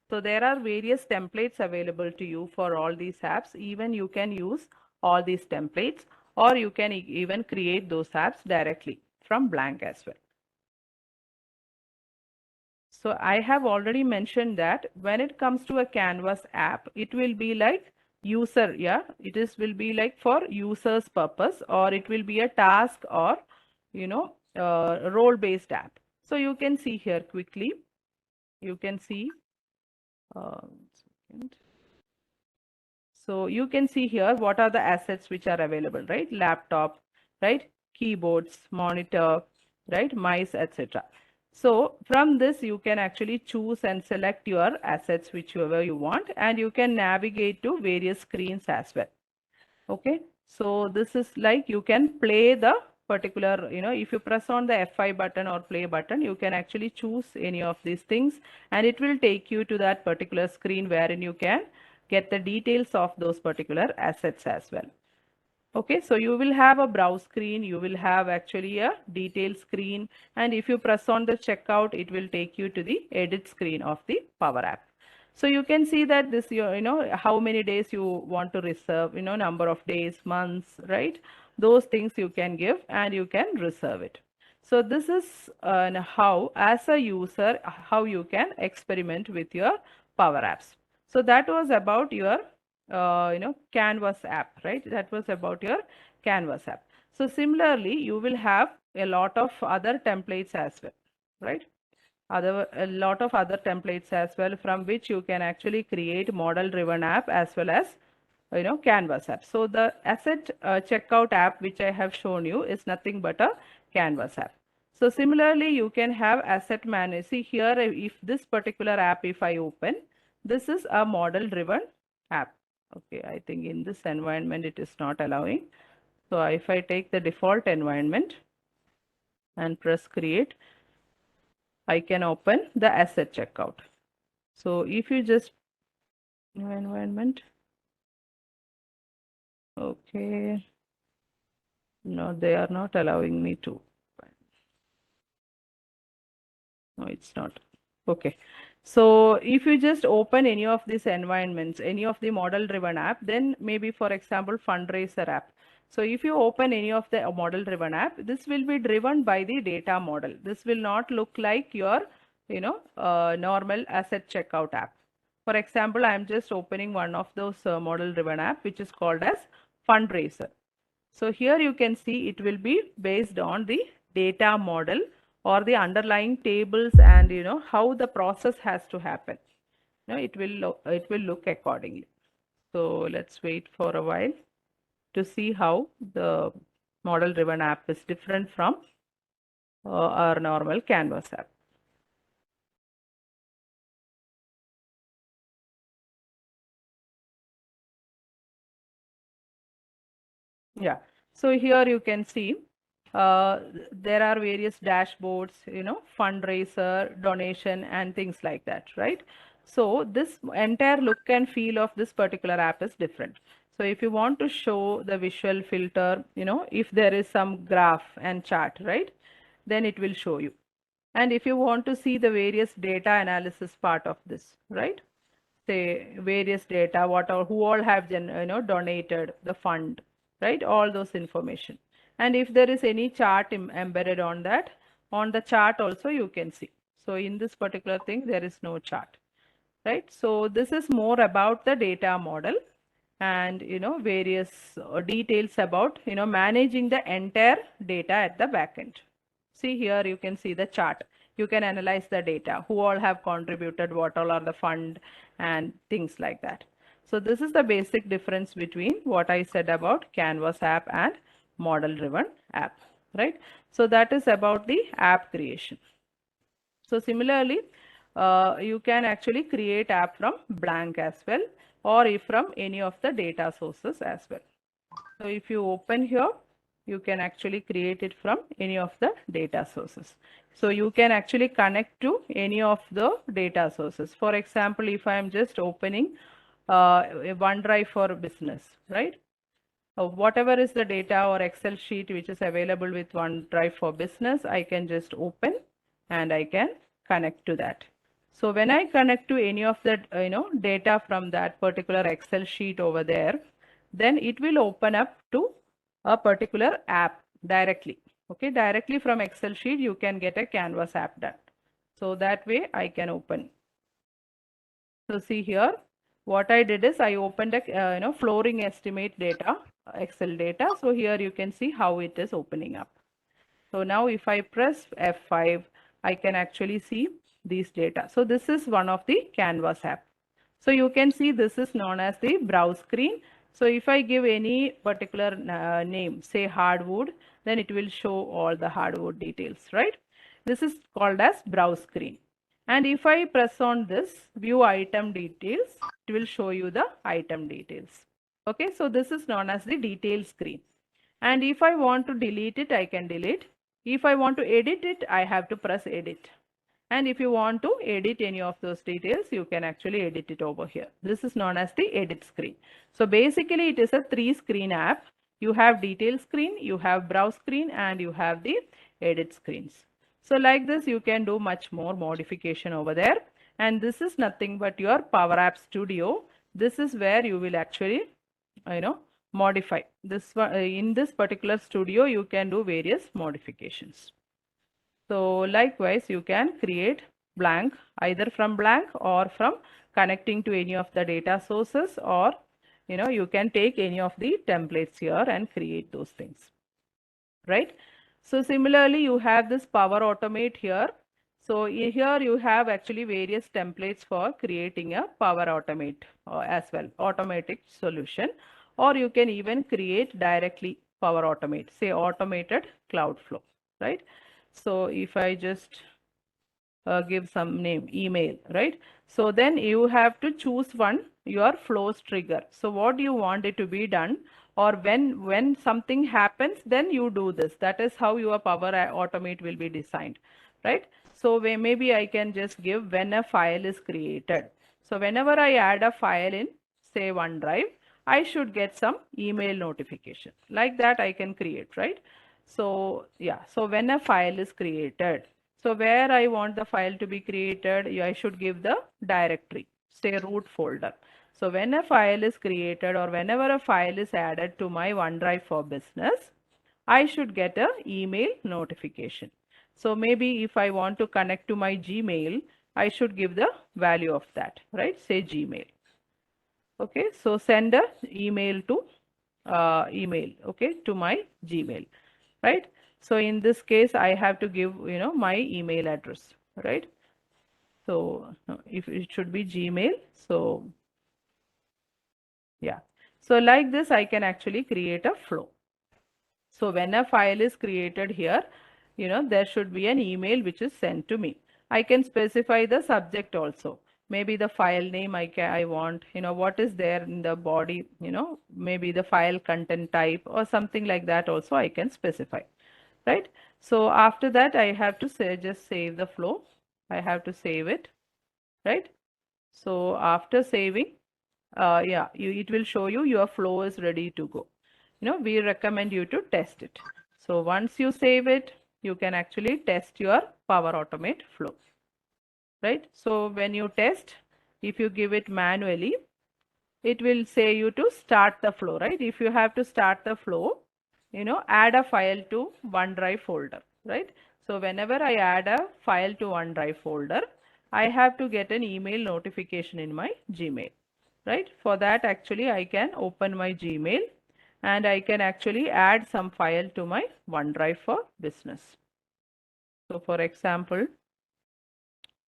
So there are various templates available to you for all these apps. Even you can use all these templates, or you can even create those apps directly from blank as well. So I have already mentioned that when it comes to a Canvas app, it will be like user, yeah, will be like for users purpose, or it will be a task or, role based app. So you can see here quickly, you can see, one second. So you can see here what are the assets which are available, right? Laptop, right? Keyboards, monitor, right? Mice, etc. So from this, you can actually choose and select your assets whichever you want, and you can navigate to various screens as well. Okay, so this is like you can play the particular, if you press on the F5 button or play button, you can actually choose any of these things, and it will take you to that particular screen wherein you can get the details of those particular assets as well. Okay, so you will have a browse screen, you will have actually a detail screen, and if you press on the checkout, it will take you to the edit screen of the Power App. So you can see that this, how many days you want to reserve, number of days, months, right? Those things you can give and you can reserve it. So this is how, as a user, how you can experiment with your Power Apps. So that was about your Canvas app, right? That was about your Canvas app. So similarly, you will have a lot of other templates as well, right? A lot of other templates as well, from which you can actually create model driven app as well as Canvas app. So the asset checkout app which I have shown you is nothing but a Canvas app. So similarly, you can have asset manage. See here, if this particular app, if I open, this is a model driven app. Okay, I think in this environment it is not allowing. So if I take the default environment and press create, I can open the asset checkout. So if you just new environment, okay, no, they are not allowing me to. No, it's not. Okay. So if you just open any of these environments, any of the model driven app, then maybe for example, fundraiser app. So if you open any of the model driven app, this will be driven by the data model. This will not look like your, normal asset checkout app. For example, I'm just opening one of those model driven app, which is called as fundraiser. So here you can see it will be based on the data model or the underlying tables, and how the process has to happen. It will look accordingly. So let's wait for a while to see how the model driven app is different from our normal Canvas app. Yeah. So here you can see uh, there are various dashboards, fundraiser, donation, and things like that, right? So this entire look and feel of this particular app is different. So if you want to show the visual filter, if there is some graph and chart, right, then it will show you. And if you want to see the various data analysis part of this, right? Say various data, who all have donated the fund, right? All those information. And if there is any chart embedded on that, on the chart also you can see. So in this particular thing, there is no chart, right? So this is more about the data model and various details about managing the entire data at the back end. See here you can see the chart. You can analyze the data, who all have contributed, what all are the fund, and things like that. So this is the basic difference between what I said about Canvas app and model driven app, right? So that is about the app creation. So similarly, you can actually create app from blank as well, or if from any of the data sources as well. So if you open here, you can actually create it from any of the data sources. So you can actually connect to any of the data sources. For example, if I am just opening a OneDrive for business, right? Whatever is the data or Excel sheet which is available with OneDrive for business, I can just open and I can connect to that. So when I connect to any of that, data from that particular Excel sheet over there, then it will open up to a particular app directly. Okay, directly from Excel sheet, you can get a Canvas app done. So that way I can open. So see here, what I did is I opened a flooring estimate data, Excel data. So here you can see how it is opening up. So now if I press F5, I can actually see these data. So this is one of the Canvas app. So you can see this is known as the browse screen. So if I give any particular name, say hardwood, then it will show all the hardwood details, right? This is called as browse screen. And if I press on this view item details, it will show you the item details. Okay, so this is known as the detail screen. And if I want to delete it, I can delete. If I want to edit it, I have to press edit. And if you want to edit any of those details, you can actually edit it over here. This is known as the edit screen. So basically it is a 3-screen app. You have detail screen, you have browse screen, and you have the edit screens. So like this, you can do much more modification over there. And this is nothing but your Power App Studio. This is where you will actually, modify this in this particular studio. You can do various modifications. So likewise, you can create blank either from blank or from connecting to any of the data sources, or you can take any of the templates here and create those things, right? So similarly, you have this Power Automate here. So here you have actually various templates for creating a Power Automate as well, automatic solution, or you can even create directly Power Automate, say automated cloud flow, right? So if I just give some name, email, right? So then you have to choose one, your flows trigger. So what do you want it to be done? Or when something happens, then you do this. That is how your Power Automate will be designed, right? So maybe I can just give when a file is created. So whenever I add a file in, say OneDrive, I should get some email notification. Like that I can create, right? So yeah, so when a file is created, so where I want the file to be created, I should give the directory, say root folder. So when a file is created or whenever a file is added to my OneDrive for Business, I should get a email notification. So maybe if I want to connect to my Gmail, I should give the value of that, right? Say Gmail. Okay, so send a email to email, okay, to my Gmail, right? So in this case, I have to give, my email address, right? So if it should be Gmail, so yeah. So like this, I can actually create a flow. So when a file is created here, there should be an email which is sent to me. I can specify the subject also. Maybe the file name I want, what is there in the body, maybe the file content type or something like that also I can specify, right? So after that, I have to say, just save the flow. I have to save it, right? So after saving, yeah, it will show you your flow is ready to go. We recommend you to test it. So once you save it, you can actually test your Power Automate flow, right? So when you test, if you give it manually, it will say you to start the flow, right? If you have to start the flow, add a file to OneDrive folder, right? So whenever I add a file to OneDrive folder, I have to get an email notification in my Gmail, right? For that, actually, I can open my Gmail and I can actually add some file to my OneDrive for Business. So for example,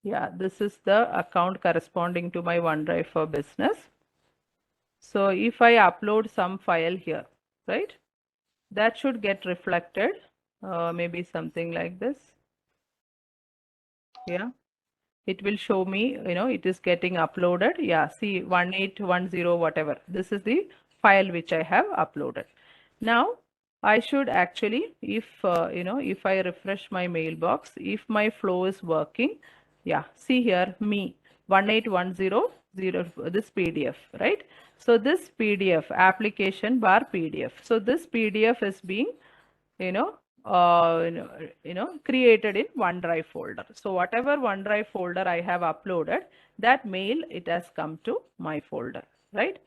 yeah, this is the account corresponding to my OneDrive for Business. So if I upload some file here, right, that should get reflected, maybe something like this. Yeah, it will show me, it is getting uploaded. Yeah, see 1810 whatever. This is the file which I have uploaded. Now I should actually, if I refresh my mailbox, if my flow is working, yeah, see here me 18100 this PDF, right? So this PDF application bar PDF. So this PDF is being you know, created in OneDrive folder. So whatever OneDrive folder I have uploaded, that mail, it has come to my folder, right?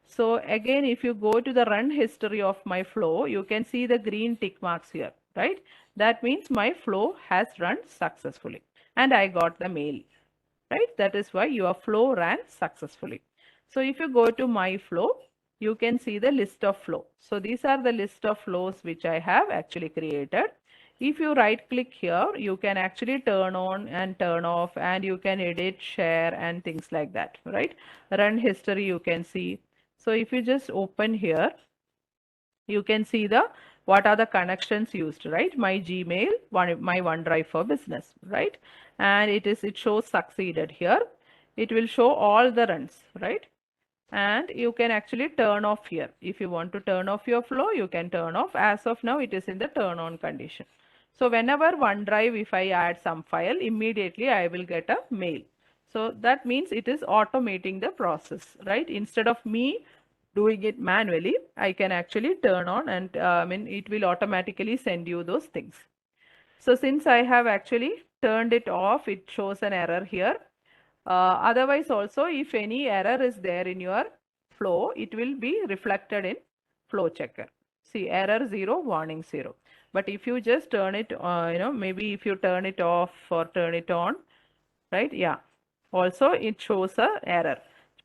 So again, if you go to the run history of my flow, you can see the green tick marks here, right? That means my flow has run successfully and I got the mail, right? That is why your flow ran successfully. So if you go to my flow, you can see the list of flow. So these are the list of flows which I have actually created. If you right click here, you can actually turn on and turn off and you can edit, share and things like that, right? Run history you can see. So if you just open here, you can see the what are the connections used, right? My Gmail, my OneDrive for Business, right? And it shows succeeded here. It will show all the runs, right? And you can actually turn off here. If you want to turn off your flow, you can turn off. As of now, it is in the turn on condition. So whenever OneDrive, if I add some file, immediately I will get a mail. So that means it is automating the process, right? Instead of me doing it manually, I can actually turn on and it will automatically send you those things. So since I have actually turned it off, it shows an error here. Otherwise also, if any error is there in your flow, it will be reflected in flow checker. See, error 0, warning 0. But if you just turn it, maybe if you turn it off or turn it on, right? Yeah. Also, it shows a error.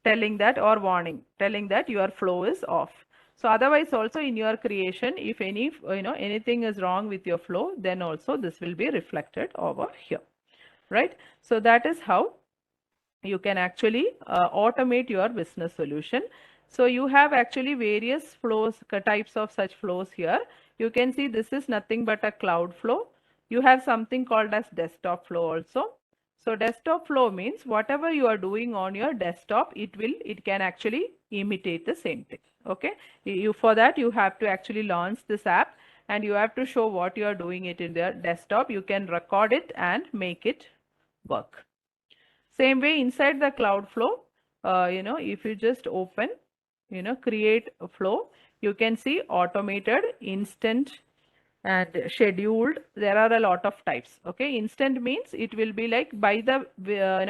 telling that, or warning, telling that your flow is off. So otherwise also in your creation, if any, anything is wrong with your flow, then also this will be reflected over here, right? So that is how you can actually automate your business solution. So you have actually various flows, types of such flows here. You can see this is nothing but a cloud flow. You have something called as desktop flow also. So desktop flow means whatever you are doing on your desktop, it can actually imitate the same thing. Okay. For that, you have to actually launch this app and you have to show what you are doing it in their desktop. You can record it and make it work. Same way inside the cloud flow, if you just open, create a flow, you can see automated, instant, and scheduled. There are a lot of types. Okay, instant means it will be like by the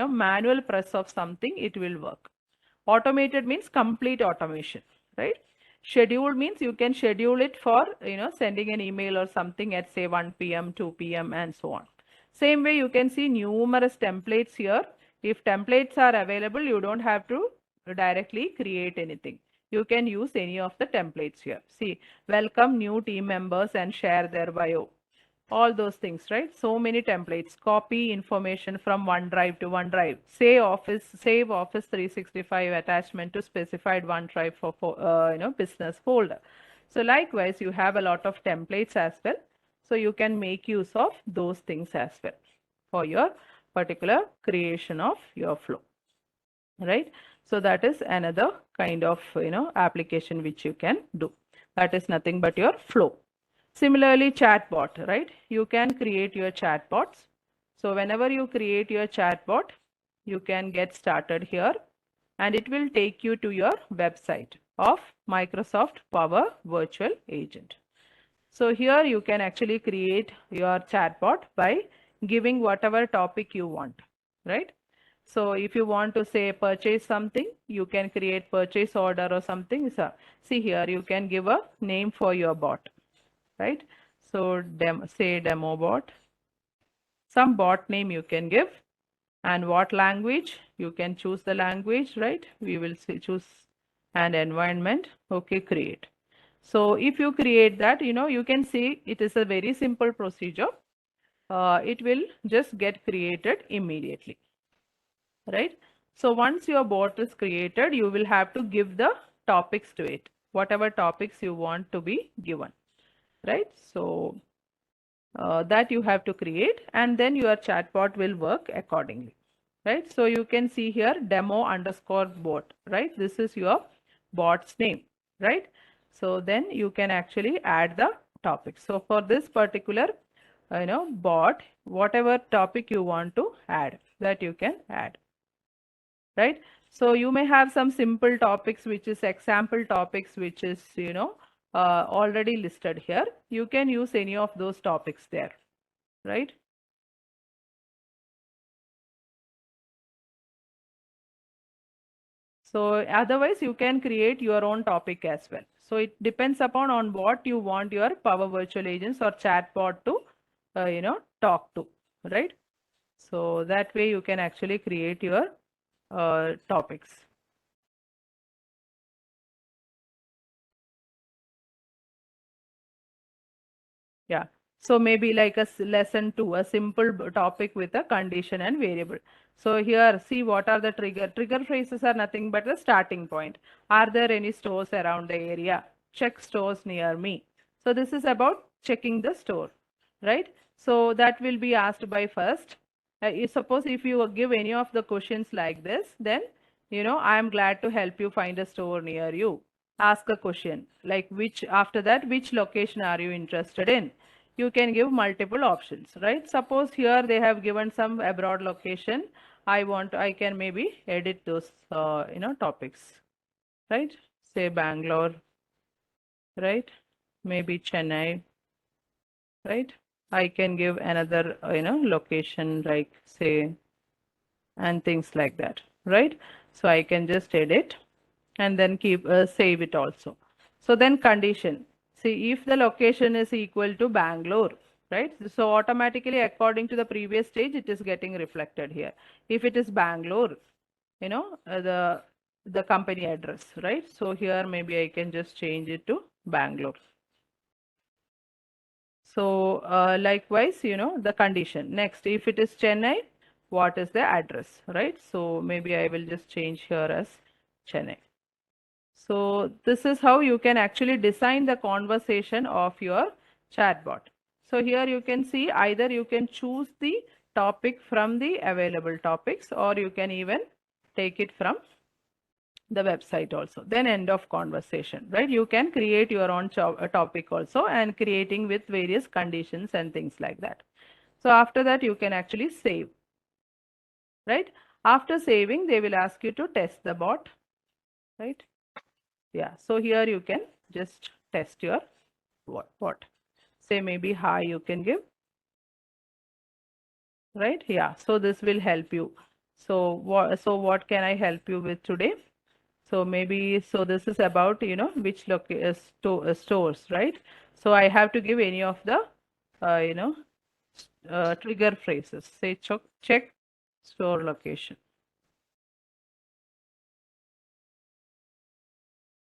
manual press of something, it will work. Automated means complete automation, right? Scheduled means you can schedule it for sending an email or something at say 1 p.m., 2 p.m. and so on. Same way you can see numerous templates here. If templates are available, you don't have to directly create anything. You can use any of the templates here. See, welcome new team members and share their bio. All those things, right? So many templates. Copy information from OneDrive to OneDrive. Save Office 365 attachment to specified OneDrive for business folder. So likewise, you have a lot of templates as well. So you can make use of those things as well for your particular creation of your flow, right? So that is another kind of application which you can do. That is nothing but your flow. Similarly, chatbot, right? You can create your chatbots. So whenever you create your chatbot, you can get started here and it will take you to your website of Microsoft Power Virtual Agent. So here you can actually create your chatbot by giving whatever topic you want, right? So if you want to say purchase something, you can create purchase order or something. So see here, you can give a name for your bot, right? So say demo bot, some bot name you can give, and what language, you can choose the language, right? We will choose an environment. Okay, create. So if you create that, you can see it is a very simple procedure. It will just get created immediately, right? So once your bot is created, you will have to give the topics to it, whatever topics you want to be given, right? So that you have to create, and then your chatbot will work accordingly, right? So you can see here demo underscore bot, right? This is your bot's name, right? So then you can actually add the topic. So for this particular bot, whatever topic you want to add, that you can add, right? So you may have some simple topics, which is example topics, which is already listed here. You can use any of those topics there, right? So otherwise you can create your own topic as well. So it depends upon on what you want your Power Virtual Agents or chatbot to talk to, right? So that way you can actually create your topics. Yeah. So maybe like a lesson 2, a simple topic with a condition and variable. So here, see what are the trigger phrases are nothing but the starting point. Are there any stores around the area? Check stores near me. So this is about checking the store, right? So that will be asked by first. Suppose if you give any of the questions like this, then I am glad to help you find a store near you. Ask a question like after that, which location are you interested in? You can give multiple options, right? Suppose here they have given some abroad location. I can maybe edit those, topics, right? Say Bangalore, right? Maybe Chennai, right? I can give another, location like say, and things like that, right? So I can just edit and then save it also. So then condition, see if the location is equal to Bangalore, right? So automatically according to the previous stage, it is getting reflected here. If it is Bangalore, the company address, right? So here maybe I can just change it to Bangalore. So likewise, the condition. Next, if it is Chennai, what is the address, right? So maybe I will just change here as Chennai. So this is how you can actually design the conversation of your chatbot. So here you can see either you can choose the topic from the available topics, or you can even take it from the website also. Then end of conversation, right? You can create your own topic also, and creating with various conditions and things like that. So after that you can actually save, right? After saving, they will ask you to test the bot, right? Yeah, so here you can just test your bot. Say maybe hi you can give, right? Yeah, so this will help you. So what can I help you with today? So maybe, so this is about, which stores, right? So I have to give any of the, you know, trigger phrases. Say check store location.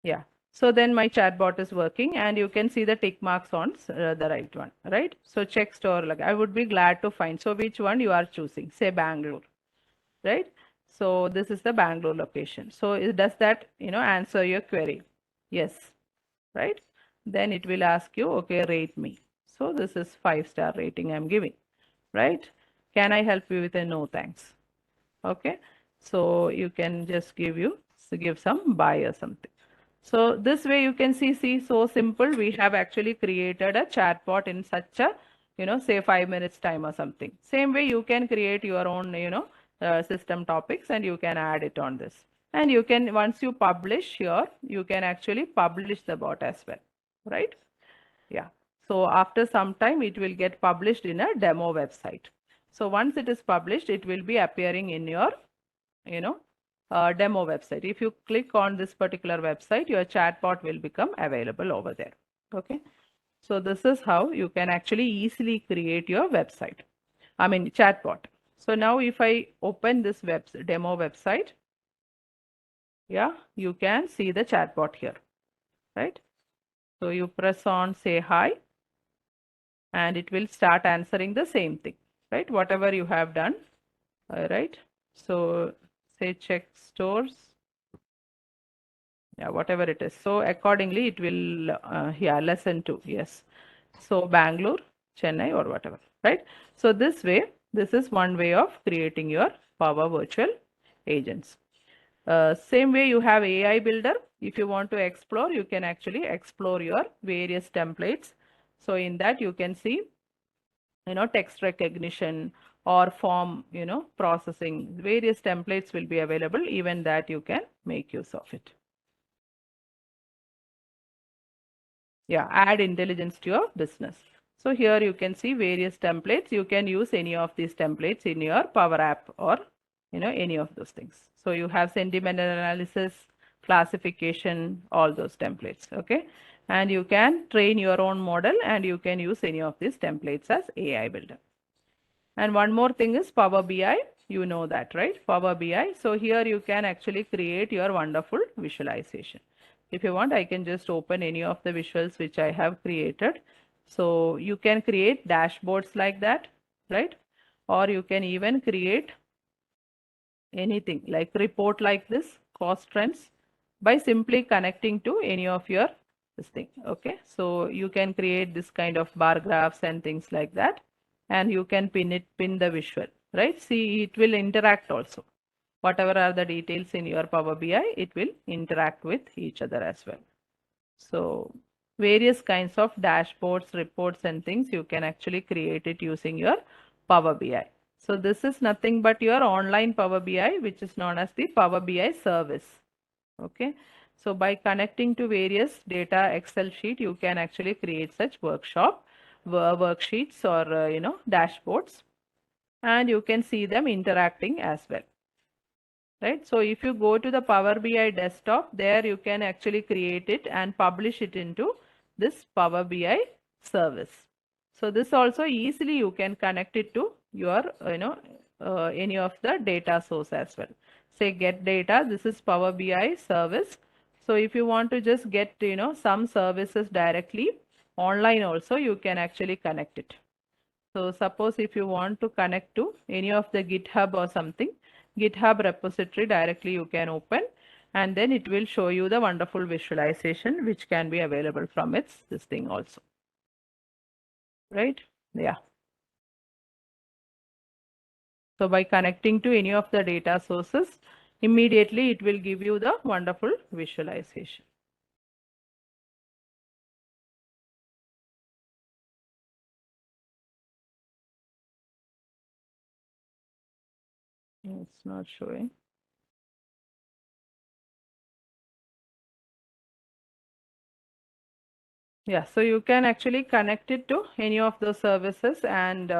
Yeah. So then my chatbot is working, and you can see the tick marks on the right one, right? So check store, like I would be glad to find. So which one you are choosing? Say Bangalore, right? So this is the Bangalore location. So does that, answer your query? Yes, right? Then it will ask you, okay, rate me. So this is 5-star rating I'm giving, right? Can I help you with a no thanks? Okay, so you can just give some buy or something. So this way you can see, so simple. We have actually created a chatbot in such a, say 5 minutes time or something. Same way you can create your own, system topics, and you can add it on this. And you can, once you publish here, you can actually publish the bot as well, right? Yeah. So after some time, it will get published in a demo website. So once it is published, it will be appearing in your, demo website. If you click on this particular website, your chatbot will become available over there. Okay. So this is how you can actually easily create your website. I mean, chatbot. So now if I open this demo website, yeah, you can see the chatbot here, right? So you press on say hi, and it will start answering the same thing, right? Whatever you have done, right? So say check stores, yeah, whatever it is. So accordingly, it will, yeah, lesson 2, yes. So Bangalore, Chennai, or whatever, right? So this way, this is one way of creating your Power Virtual Agents. Same way you have AI Builder. If you want to explore, you can actually explore your various templates. So in that you can see, text recognition or form, processing. Various templates will be available. Even that you can make use of it. Yeah, add intelligence to your business. So here you can see various templates. You can use any of these templates in your Power App, or, any of those things. So you have sentiment analysis, classification, all those templates. Okay. And you can train your own model, and you can use any of these templates as AI Builder. And one more thing is Power BI. You know that, right? Power BI. So here you can actually create your wonderful visualization. If you want, I can just open any of the visuals which I have created. So you can create dashboards like that, right? Or you can even create anything like report like this, cost trends, by simply connecting to any of your this thing. Okay, so you can create this kind of bar graphs and things like that, and you can pin the visual, right? See, it will interact also. Whatever are the details in your Power BI, it will interact with each other as well. So various kinds of dashboards, reports, and things you can actually create it using your Power BI. So this is nothing but your online Power BI, which is known as the Power BI service. Okay. So by connecting to various data Excel sheet, you can actually create such worksheets, or, dashboards, and you can see them interacting as well. Right. So if you go to the Power BI desktop, there you can actually create it and publish it into this Power BI service. So this also easily you can connect it to your, any of the data source as well. Say get data, this is Power BI service. So if you want to just get, some services directly online also, you can actually connect it. So suppose if you want to connect to any of the GitHub or something, GitHub repository directly you can open, and then it will show you the wonderful visualization which can be available from this thing also. Right? Yeah. So by connecting to any of the data sources, immediately it will give you the wonderful visualization. It's not showing. Yeah, so you can actually connect it to any of those services and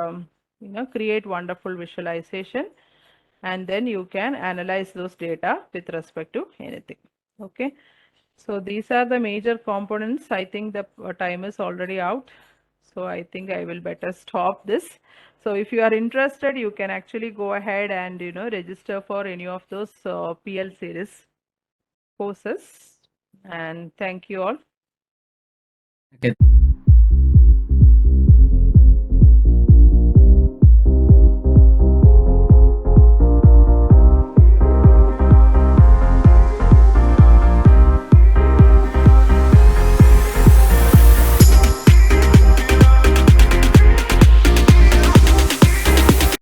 create wonderful visualization, and then you can analyze those data with respect to anything. Okay, so these are the major components. I think the time is already out, so I think I will better stop this. So if you are interested, you can actually go ahead and register for any of those PL series courses. And thank you all. Okay.